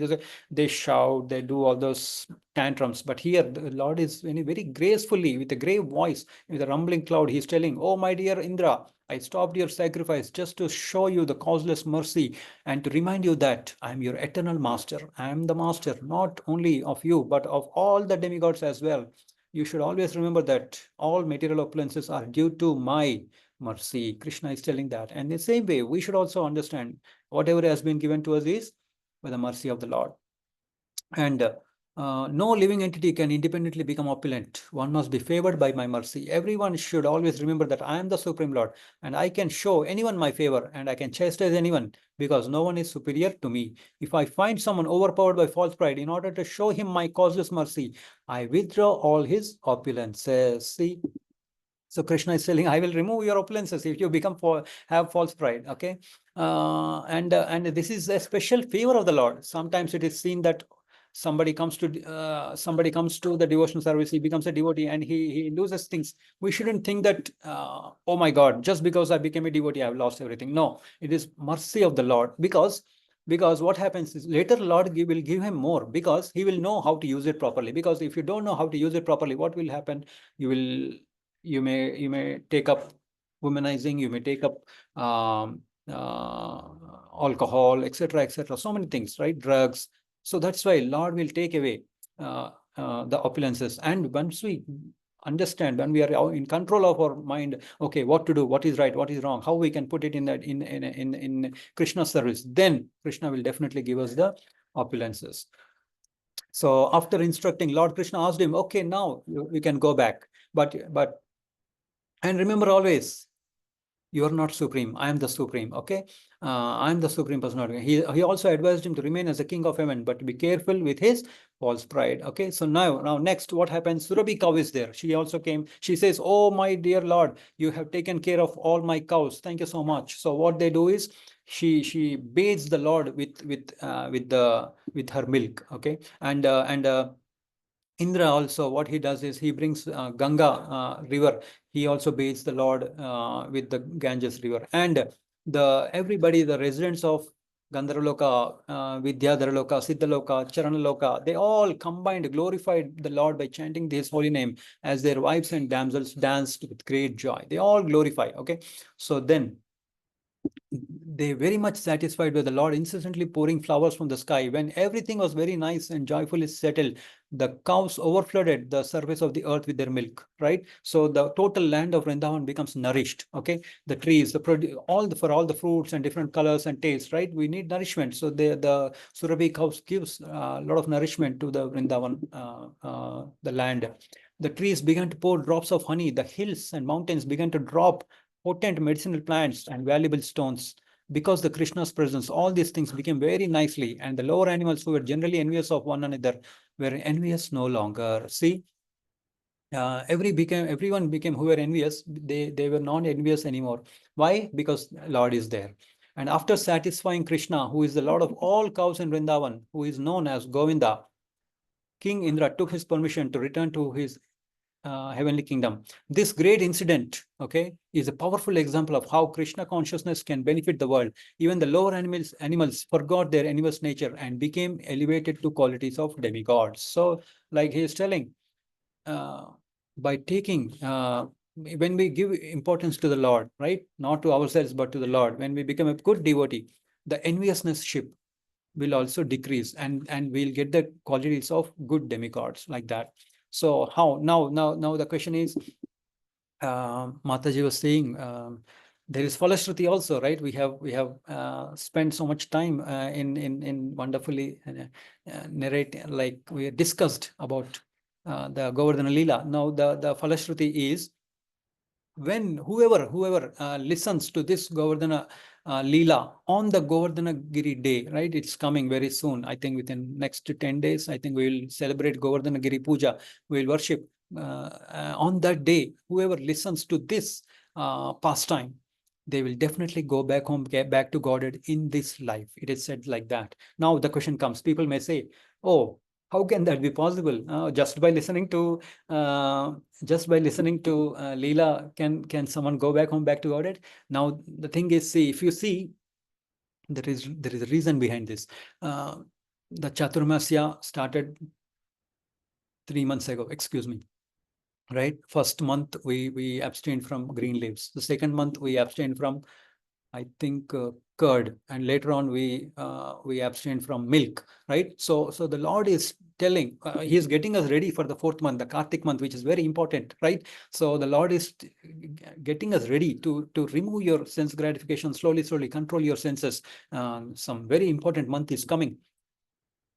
they shout, they do all those tantrums. But here, the Lord is very gracefully, with a grave voice, with a rumbling cloud, he's telling, oh, my dear Indra, I stopped your sacrifice just to show you the causeless mercy and to remind you that I am your eternal master. I am the master not only of you, but of all the demigods as well. You should always remember that all material opulences are due to my mercy. Krishna is telling that. And in the same way, we should also understand whatever has been given to us is by the mercy of the Lord. And no living entity can independently become opulent. One must be favored by my mercy. Everyone should always remember that I am the Supreme Lord, and I can show anyone my favor, and I can chastise anyone, because no one is superior to me. If I find someone overpowered by false pride, in order to show him my causeless mercy, I withdraw all his opulences. See? So Krishna is telling, I will remove your opulences if you have false pride. Okay, and this is a special favor of the Lord. Sometimes it is seen that somebody comes to the devotional service, he becomes a devotee, and he loses things. We shouldn't think that oh my God, just because I became a devotee, I've lost everything. No, it is mercy of the Lord, because what happens is later Lord will give him more, because he will know how to use it properly. Because if you don't know how to use it properly, what will happen? You may take up womanizing, you may take up alcohol, etc., so many things, right? Drugs. So that's why Lord will take away the opulences. And once we understand, when we are in control of our mind, okay, what to do, what is right, what is wrong, how we can put it in Krishna's service, then Krishna will definitely give us the opulences. So after instructing, Lord Krishna asked him, okay, now you can go back, but and remember always, you are not supreme. I am the supreme. Okay, I am the supreme personality. He also advised him to remain as a king of heaven, but to be careful with his false pride. Okay, so now next, what happens? Surabhi cow is there. She also came. She says, "Oh my dear Lord, you have taken care of all my cows. Thank you so much." So what they do is, she bathes the Lord with her milk. Okay, and Indra also, what he does is, he brings Ganga river. He also bathes the Lord with the Ganges river. And everybody, the residents of Gandharvaloka, Vidyadharaloka, Siddhaloka, Charanaloka, they all combined, glorified the Lord by chanting his holy name, as their wives and damsels danced with great joy. They all glorify. Okay, so then they very much satisfied with the Lord incessantly pouring flowers from the sky. When everything was very nice and joyfully settled, the cows overflooded the surface of the earth with their milk, right? So the total land of Vrindavan becomes nourished, okay? The trees, for all the fruits and different colors and tastes, right? We need nourishment. So the Surabhi cows gives a lot of nourishment to the Vrindavan, the land. The trees began to pour drops of honey. The hills and mountains began to drop potent medicinal plants and valuable stones. Because the Krishna's presence, all these things became very nicely, and the lower animals who were generally envious of one another were envious no longer. See, everyone became who were envious, they were not envious anymore. Why? Because Lord is there. And after satisfying Krishna, who is the Lord of all cows in Vrindavan, who is known as Govinda, King Indra took his permission to return to his heavenly kingdom. This great incident, okay, is a powerful example of how Krishna consciousness can benefit the world. Even the lower animals forgot their envious nature and became elevated to qualities of demigods. So, like he is telling, by taking, when we give importance to the Lord, right, not to ourselves but to the Lord, when we become a good devotee, the enviousness ship will also decrease, and we'll get the qualities of good demigods, like that. So how now the question is, Mataji was saying, there is Falashruti also, right? We have spent so much time in wonderfully narrate, like we discussed about the Govardhan Lila. Now the Falashruti is, when whoever listens to this Govardhana Lila on the Govardhana Giri day, right? It's coming very soon. I think within next 10 days, I think we will celebrate Govardhana Giri Puja. We will worship on that day. Whoever listens to this pastime, they will definitely go back home, get back to Godhead in this life. It is said like that. Now the question comes, people may say, oh, how can that be possible? Just by listening to Lila, can someone go back home, back to Godhead? Now the thing is, see, if you see, there is a reason behind this. The Chaturmasya started 3 months ago. Excuse me. Right. First month we abstained from green leaves. The second month we abstained from, I think, curd, and later on we abstain from milk, right? So the Lord is telling, he is getting us ready for the fourth month, the Kartik month, which is very important, right? So the Lord is getting us ready to remove your sense gratification slowly, control your senses. Some very important month is coming.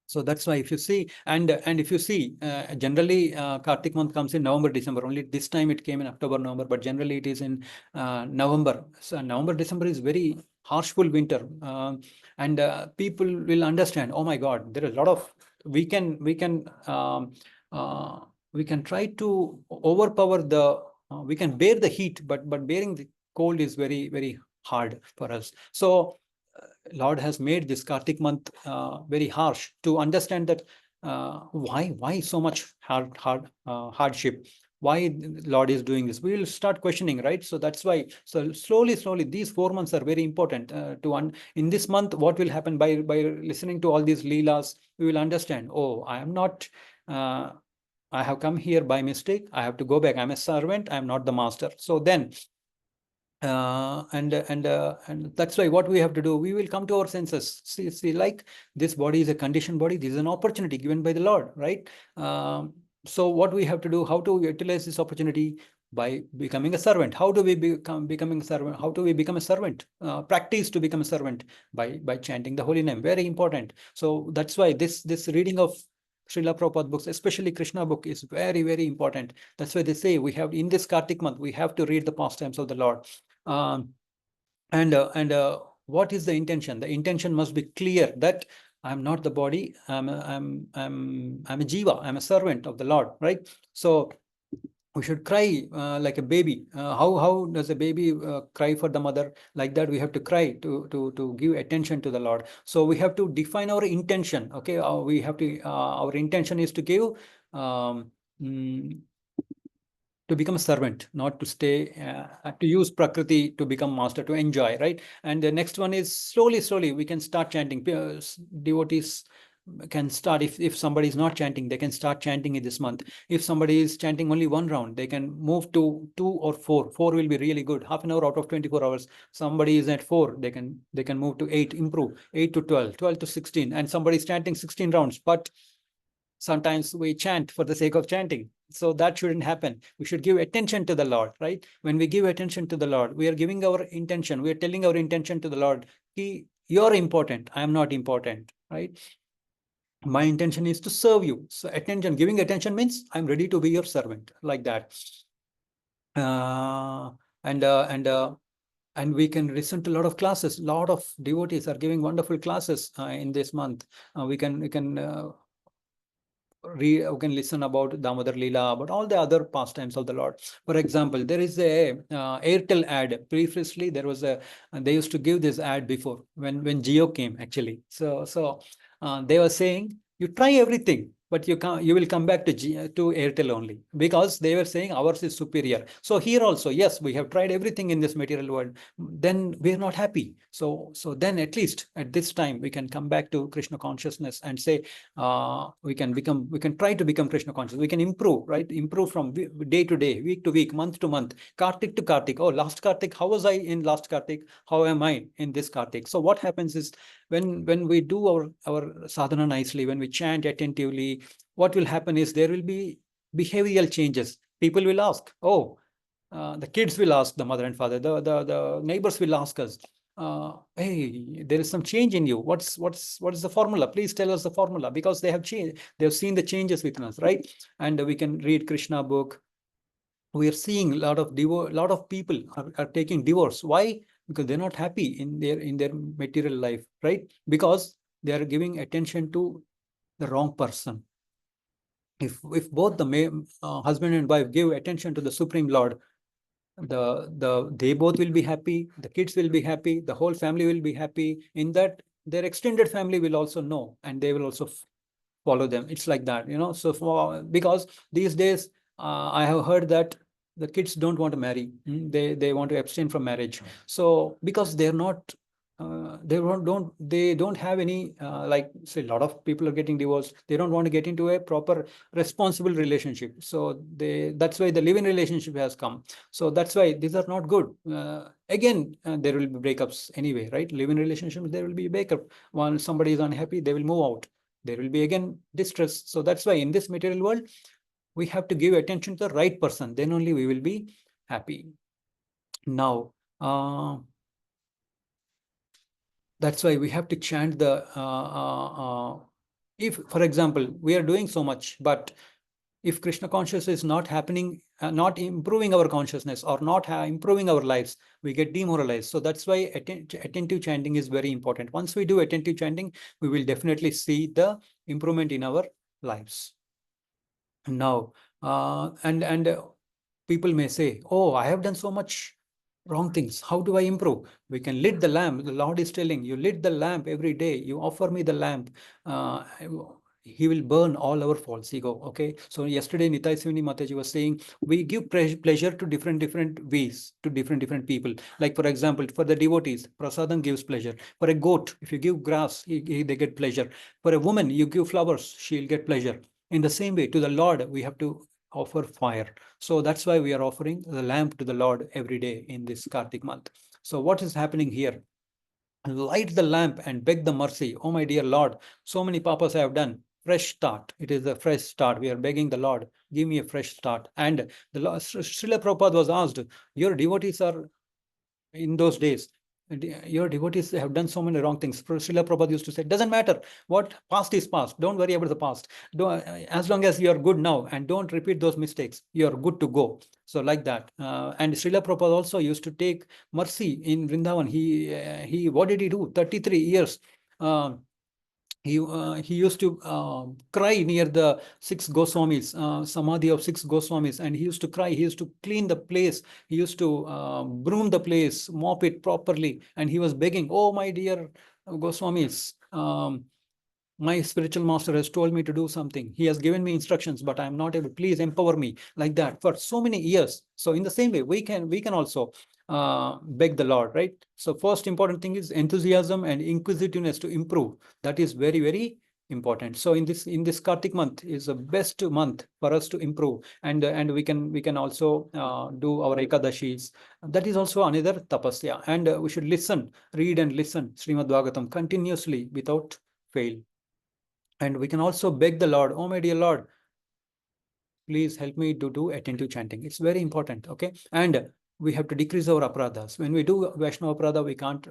So that's why if you see, and if you see, generally Kartik month comes in November, December. Only this time it came in October, November, but generally it is in November. So November, December is very harshful winter, and people will understand. Oh my God, there is a lot of we can try to overpower the. We can bear the heat, but bearing the cold is very, very hard for us. So Lord has made this Kartik month very harsh to understand that why so much hardship. Why Lord is doing this? We will start questioning, right? So that's why. So slowly, these 4 months are very important in this month. What will happen by listening to all these leelas? We will understand. Oh, I am not. I have come here by mistake. I have to go back. I'm a servant. I'm not the master. So then and that's why what we have to do, we will come to our senses. See, like this body is a conditioned body. This is an opportunity given by the Lord, right? So what we have to do, how to utilize this opportunity? By becoming a becoming a servant. How do we become a servant? Practice to become a servant by chanting the holy name. Very important. So that's why this reading of Srila Prabhupada books, especially Krishna book, is very, very important. That's why they say we have, in this Kartik month, we have to read the pastimes of the Lord. And what is the intention? The intention must be clear that I'm not the body. I'm a jiva. I'm a servant of the Lord, right? So we should cry like a baby. How does a baby cry for the mother? Like that, we have to cry to give attention to the Lord. So we have to define our intention. Okay, we have to. Our intention is to give. To become a servant, not to stay, to use Prakriti to become master, to enjoy, right? And the next one is slowly we can start chanting. Devotees can start, if somebody is not chanting, they can start chanting in this month. If somebody is chanting only one round, they can move to 2 or 4. 4 will be really good. Half an hour out of 24 hours. Somebody is at 4, they can move to 8, improve 8 to 12, 12 to 16, and somebody is chanting 16 rounds. But sometimes we chant for the sake of chanting. So that shouldn't happen. We should give attention to the Lord, right? When we give attention to the Lord, we are giving our intention. We are telling our intention to the Lord. You're important. I am not important, right? My intention is to serve you. So attention, giving attention means I'm ready to be your servant, like that. And we can listen to a lot of classes. A lot of devotees are giving wonderful classes in this month. We can listen about Damodar Lila, about all the other pastimes of the Lord. For example, there is a Airtel ad. Previously, there was they used to give this ad before when Jio came, actually. So they were saying, you try everything, but you will come back to Airtel only, because they were saying ours is superior. So here also, yes, we have tried everything in this material world, then we are not happy. So then at least at this time we can come back to Krishna consciousness and say, we can try to become Krishna conscious. We can improve, right? Improve from day to day, week to week, month to month, Kartik to Kartik. Oh, last Kartik, how was I in last Kartik? How am I in this Kartik? So what happens is, when we do our sadhana nicely, when we chant attentively, what will happen is there will be behavioral changes. People will ask, oh, the kids will ask the mother and father, the neighbors will ask us, hey, there is some change in you. What is the formula? Please tell us the formula, because they have changed. They have seen the changes within us, right? And we can read Krishna book. We are seeing a lot of people are taking divorce. Why? Because they're not happy in their material life, right? Because they are giving attention to the wrong person. If both the husband and wife give attention to the Supreme Lord, they both will be happy, the kids will be happy, the whole family will be happy. In that, their extended family will also know, and they will also follow them. It's like that, so because these days I have heard that the kids don't want to marry. They want to abstain from marriage. So because they're not they don't have any like, say, a lot of people are getting divorced. They don't want to get into a proper responsible relationship. So that's why the live-in relationship has come. So that's why these are not good. Again, there will be breakups anyway, right? Live-in relationships, there will be breakup. When somebody is unhappy, they will move out. There will be again distress. So that's why in this material world, we have to give attention to the right person. Then only we will be happy. Now, that's why we have to chant the, if, for example, we are doing so much, but if Krishna consciousness is not happening, not improving our consciousness, or not improving our lives, we get demoralized. So that's why attentive chanting is very important. Once we do attentive chanting, we will definitely see the improvement in our lives. Now, and people may say, oh, I have done so much wrong things. How do I improve? We can lit the lamp. The Lord is telling you, lit the lamp every day. You offer me the lamp. He will burn all our false ego. Okay. So yesterday, Nitai Sivini Mataji was saying, we give pleasure to different ways to different people. Like, for example, for the devotees, prasadam gives pleasure. For a goat, if you give grass, they get pleasure. For a woman, you give flowers, she'll get pleasure. In the same way, to the Lord, we have to offer fire. So that's why we are offering the lamp to the Lord every day in this Kartik month. So what is happening here? Light the lamp and beg the mercy. Oh, my dear Lord, so many papas I have done. Fresh start. It is a fresh start. We are begging the Lord, give me a fresh start. And the Lord, Srila Prabhupada was asked, your devotees are, in those days, your devotees have done so many wrong things. Srila Prabhupada used to say, doesn't matter, what past is past. Don't worry about the past. As long as you are good now and don't repeat those mistakes, you are good to go. So like that. And Srila Prabhupada also used to take mercy in Vrindavan. He what did he do? 33 years. He used to cry near the 6 Goswamis, Samadhi of 6 Goswamis, and he used to cry. He used to clean the place. He used to broom the place, mop it properly, and he was begging, oh, my dear Goswamis, my spiritual master has told me to do something. He has given me instructions, but I am not able. Please empower me. Like that for so many years. So in the same way, we can also beg the Lord, right? So first important thing is enthusiasm and inquisitiveness to improve. That is very, very important. So in this Kartik month is the best month for us to improve, and we can also do our Ekadashis. That is also another tapasya, and we should read and listen Srimad Bhagavatam continuously without fail. And we can also beg the Lord, oh my dear Lord, please help me to do attentive chanting. It's very important. Okay, and we have to decrease our aparadhas. When we do Vaishnava aparadha, we can't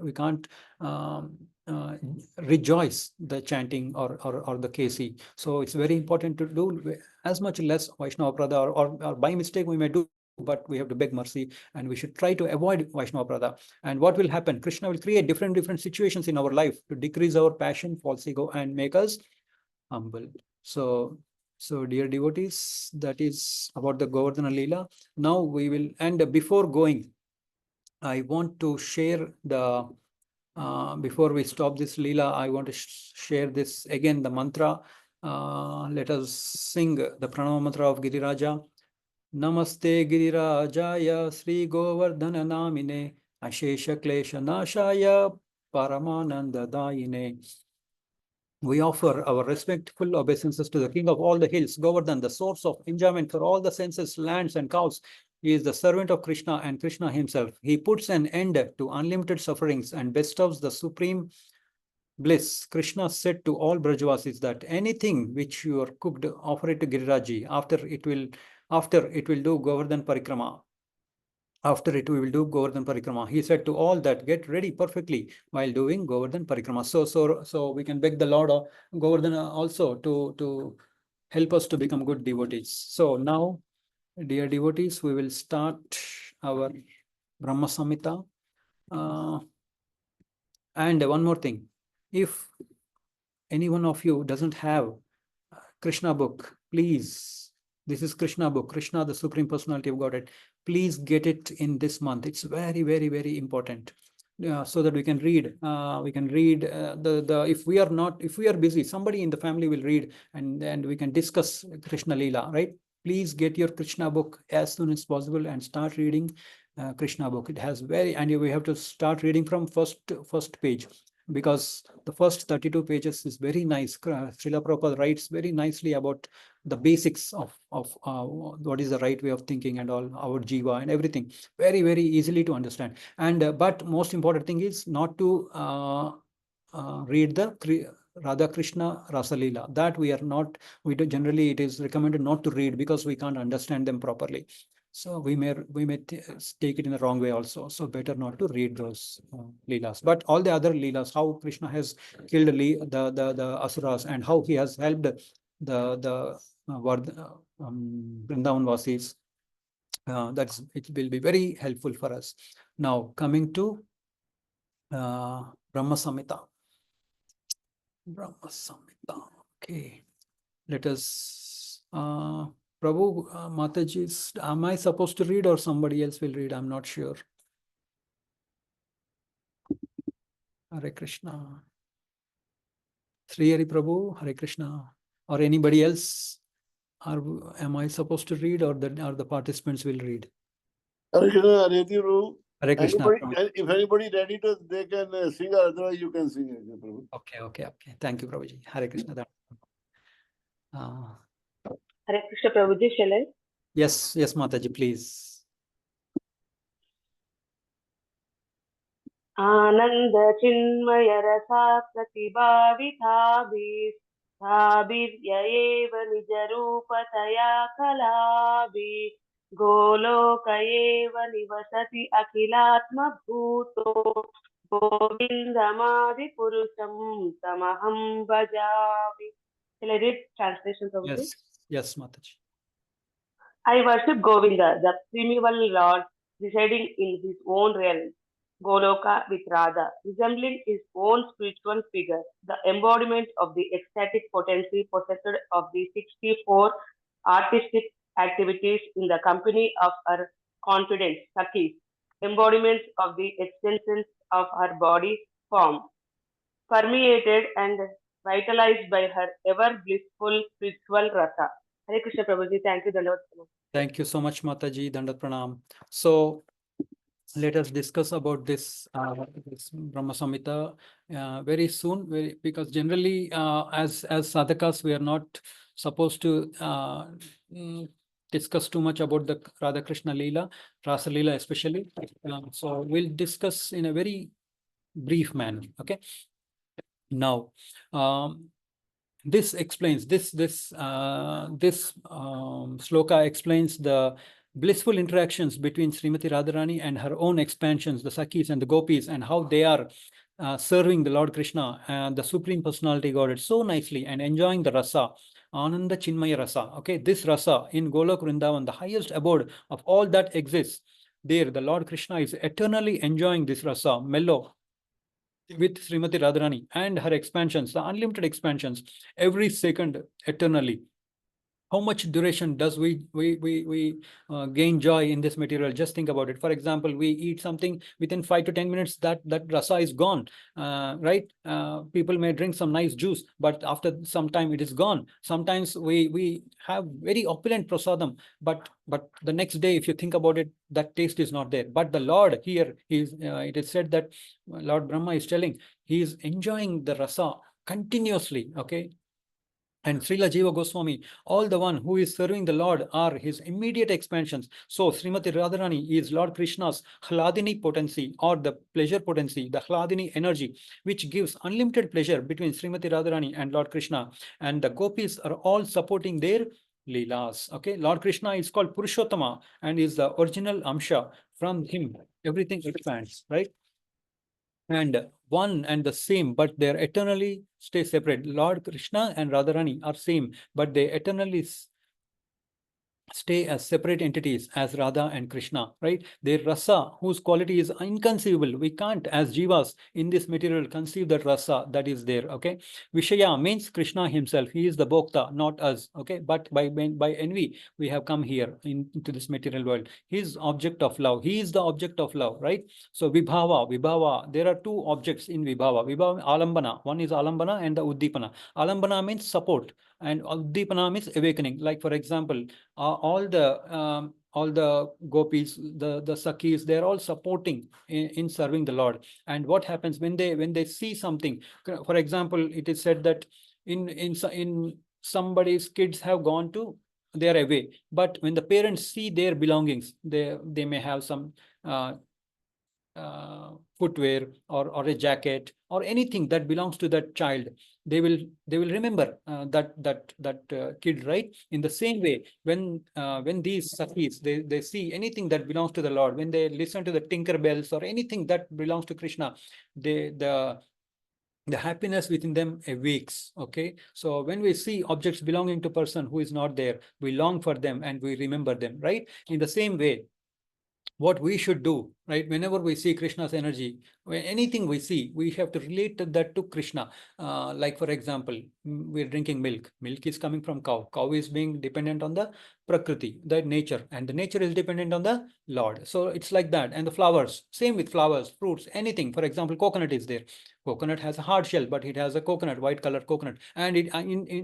rejoice the chanting or the KC. So it's very important to do as much less Vaishnava aparadha, or by mistake we may do, but we have to beg mercy, and we should try to avoid Vaishnava aparadha. And what will happen? Krishna will create different situations in our life to decrease our passion, false ego, and make us humble. So dear devotees, that is about the Govardhana Lila. Now we will, and before going, I want to share the, before we stop this Lila, I want to share this again, the mantra. Let us sing the Pranama mantra of Giriraja. Namaste Girirajaya Sri Govardhana Namine Ashesha Klesha Nashaya Paramananda Dayine. We offer our respectful obeisances to the King of all the hills, Govardhan, the source of enjoyment for all the senses, lands, and cows. He is the servant of Krishna and Krishna himself. He puts an end to unlimited sufferings and bestows the supreme bliss. Krishna said to all Brajavasis that anything which you are cooked, offer it to Giriraji. After it will do Govardhan Parikrama. After it, we will do Govardhan Parikrama. He said to all that, get ready perfectly while doing Govardhan Parikrama. So we can beg the Lord of Govardhan also to help us to become good devotees. So now, dear devotees, we will start our Brahma-saṁhitā. And one more thing, if any one of you doesn't have Krishna book, please, this is Krishna book, Krishna, the Supreme Personality of Godhead. Please get it in this month. It's very, very, very important. So that we can read. If we are busy, somebody in the family will read, and we can discuss Krishna Lila, right? Please get your Krishna book as soon as possible and start reading Krishna book. It has and we have to start reading from first page, because the first 32 pages is very nice. Srila Prabhupada writes very nicely about the basics of what is the right way of thinking and all, our jiva and everything. Very, very easily to understand. And but most important thing is not to read the Radha Krishna Rasalila. That we do generally, it is recommended not to read because we can't understand them properly. So we may take it in the wrong way also. So better not to read those leelas. But all the other leelas, how Krishna has killed the asuras, and how he has helped the Vrindavan Vasis, it will be very helpful for us. Now coming to Brahma-saṁhitā. Brahma-saṁhitā. Okay, let us. Prabhu, Mataji, am I supposed to read or somebody else will read? I'm not sure. Hare Krishna. Sri Hari Prabhu, Hare Krishna. Or anybody else? Am I supposed to read, or the participants will read? Hare Krishna, Hare Krishna. If anybody ready to, they can sing, otherwise you can sing. Prabhu. Okay. Thank you, Prabhuji. Hare Krishna. Hare Krishna, Prabhuji, shall I? Yes, Mataji, please. Ananda Chinmaya Rasa Pratibhavithabhi Thabirya eva Nijarupataya Kalavi Goloka eva Nivasati Akhilatma Bhuto Govindamadi Purusham Tamaham Bhajavi. Shall I read translation, Prabhuji? Yes, Mataji. I worship Govinda, the primeval Lord, residing in his own realm, Goloka with Radha, resembling his own spiritual figure, the embodiment of the ecstatic potency possessed of the 64 artistic activities in the company of her confident Sakhis, embodiments of the extensions of her body form, permeated and vitalized by her ever blissful spiritual rasa. Hare Krishna, Prabhuji. Thank you, Dandavat. Thank you so much, Mataji. Dandat Pranam. So let us discuss about this, this Brahma-saṁhitā very soon, because generally as sadhakas we are not supposed to discuss too much about the Radha Krishna Lila, Rasa Lila especially. So we'll discuss in a very brief manner. Okay. Now, this explains this sloka explains the blissful interactions between Srimati Radharani and her own expansions, the Sakhis and the Gopis, and how they are serving the Lord Krishna and the Supreme Personality Godhead so nicely and enjoying the rasa, Ananda Chinmaya rasa. Okay, this rasa in Golok Vrindavan, the highest abode of all that exists, there the Lord Krishna is eternally enjoying this rasa, mellow, with Srimati Radharani and her expansions, the unlimited expansions, every second eternally. How much duration does we gain joy in this material? Just think about it. For example, we eat something, within 5 to 10 minutes, that rasa is gone, right? People may drink some nice juice, but after some time it is gone. Sometimes we have very opulent prasadam, but the next day, if you think about it, that taste is not there. But the Lord here, it is said that Lord Brahma is telling, he is enjoying the rasa continuously. Okay. And Srila Jiva Goswami, all the one who is serving the Lord are his immediate expansions. So Srimati Radharani is Lord Krishna's Hladini potency, or the pleasure potency, the Hladini energy, which gives unlimited pleasure between Srimati Radharani and Lord Krishna. And the gopis are all supporting their Leelas. Okay, Lord Krishna is called Purushottama and is the original Amsha. From him, everything expands, right? And one and the same, but they eternally stay separate. Lord Krishna and Radharani are same, but they eternally stay as separate entities as Radha and Krishna, right? Their rasa, whose quality is inconceivable. We can't, as jivas in this material, conceive that rasa that is there. Okay, Vishaya means Krishna himself. He is the bhokta, not us. Okay, but by envy we have come here into this material world. He is object of love. He is the object of love, right? So vibhava. There are two objects in vibhava. Vibhava, alambana. One is alambana and the uddipana. Alambana means support, and uddipana means awakening. Like for example, all the gopis, the sakhis, they're all supporting in serving the Lord. And what happens when they see something? For example, it is said that in somebody's kids have gone to, they are away, but when the parents see their belongings, they may have some footwear or a jacket or anything that belongs to that child, they will remember that kid, right? In the same way, when these sakhis, they see anything that belongs to the Lord, when they listen to the tinker bells or anything that belongs to Krishna, the happiness within them awakes. Okay, so when we see objects belonging to person who is not there, we long for them and we remember them, right? In the same way, what we should do, right? Whenever we see Krishna's energy, when anything we see, we have to relate that to Krishna. Like for example, we're drinking milk. Milk is coming from cow. Cow is being dependent on the Prakriti, the nature, and the nature is dependent on the Lord. So it's like that. And the flowers, same with flowers, fruits, anything. For example, coconut is there. Coconut has a hard shell, but it has a coconut, white color coconut, and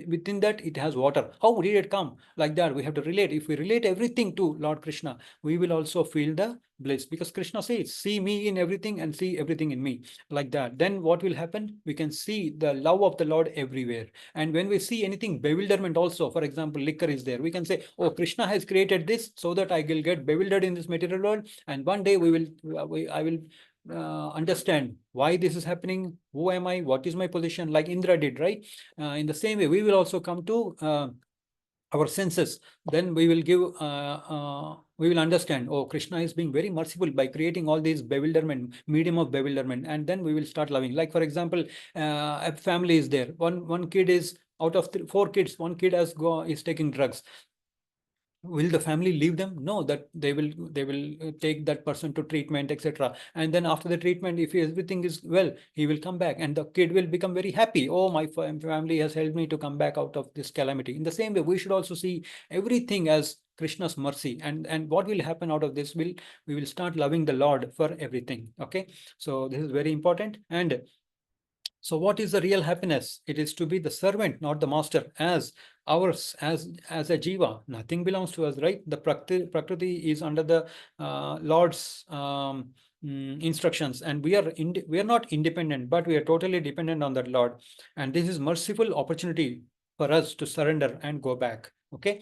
within that it has water. How did it come? Like that, we have to relate. If we relate everything to Lord Krishna, we will also feel the bliss, because Krishna says, see me in everything and see everything in me. Like that, then what will happen? We can see the love of the Lord everywhere. And when we see anything bewilderment also, for example, liquor is there, we can say, oh, Krishna has created this so that I will get bewildered in this material world, and one day I will understand why this is happening. Who am I? What is my position? Like Indra did, right? In the same way, we will also come to our senses. Then we will give we will understand, oh, Krishna is being very merciful by creating all these bewilderment, medium of bewilderment, and then we will start loving. Like for example, a family is there, one kid is, out of 4 kids, one kid is taking drugs. Will the family leave them? No, that they will take that person to treatment, etc. And then after the treatment, if everything is well, he will come back and the kid will become very happy. Oh, my family has helped me to come back out of this calamity. In the same way, we should also see everything as Krishna's mercy, and what will happen out of this? We will start loving the Lord for everything. Okay, so this is very important. And so what is the real happiness? It is to be the servant, not the master, as ours as a jiva. Nothing belongs to us, right? The prakriti is under the Lord's instructions, and we are not independent, but we are totally dependent on that Lord. And this is merciful opportunity for us to surrender and go back. Okay.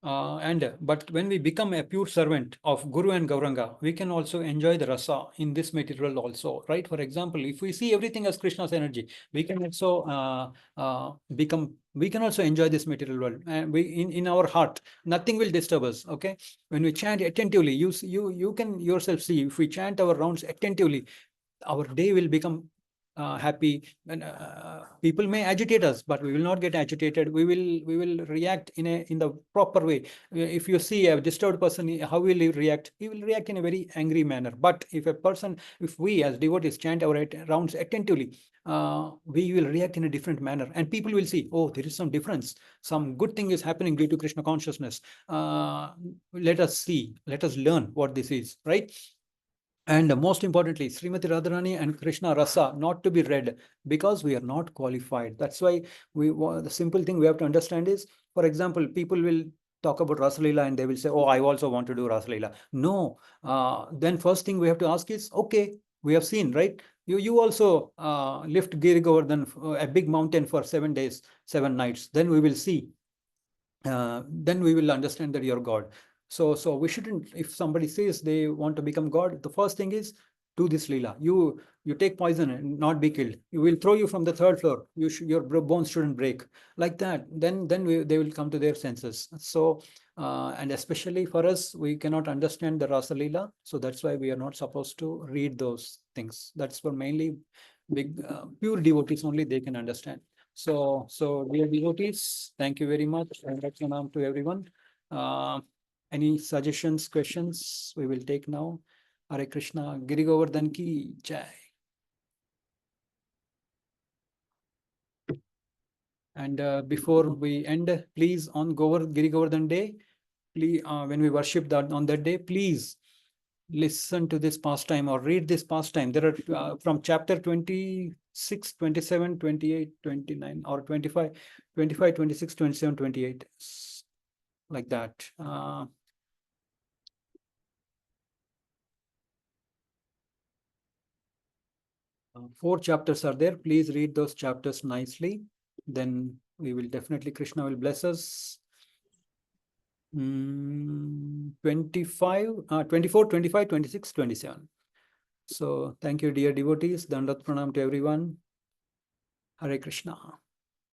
But when we become a pure servant of Guru and Gauranga, we can also enjoy the rasa in this material also, right? For example, if we see everything as Krishna's energy, we can also we can also enjoy this material world, and in our heart, nothing will disturb us. Okay, when we chant attentively, you can yourself see, if we chant our rounds attentively, our day will become happy. And people may agitate us, but we will not get agitated. We will react in the proper way. If you see a disturbed person, how will he react? He will react in a very angry manner. But if we as devotees chant our rounds attentively, we will react in a different manner, and people will see, oh, there is some difference, some good thing is happening due to Krishna consciousness. Let us learn what this is, right? And most importantly, Srimati Radharani and Krishna Rasa not to be read, because we are not qualified. That's why the simple thing we have to understand is, for example, people will talk about Rasa Lila and they will say, oh, I also want to do Rasa Lila. No. Then first thing we have to ask is, okay, we have seen, right? You also lift Giri Govardhan, a big mountain, for 7 days, 7 nights. Then we will see. Then we will understand that you're God. So we shouldn't, if somebody says they want to become God, the first thing is, do this Lila. You take poison and not be killed. You will throw you from the 3rd floor. Your bones shouldn't break. Like that. Then they will come to their senses. So, and especially for us, we cannot understand the Rasa Lila. So that's why we are not supposed to read those things. That's for mainly big, pure devotees only, they can understand. So dear devotees, thank you very much. And Pranam to everyone. Any suggestions, questions, we will take now. Hare Krishna, Giri Govardhan ki jai. And before we end, please, on Giri Govardhan day, please, when we worship on that day, please listen to this pastime or read this pastime. There are from chapter 26, 27, 28, 29, or 25, 25, 26, 27, 28, like that. 4 chapters are there. Please read those chapters nicely. Then we will definitely, Krishna will bless us. 25, 24, 25, 26, 27. So thank you, dear devotees. Dandat Pranam to everyone. Hare Krishna.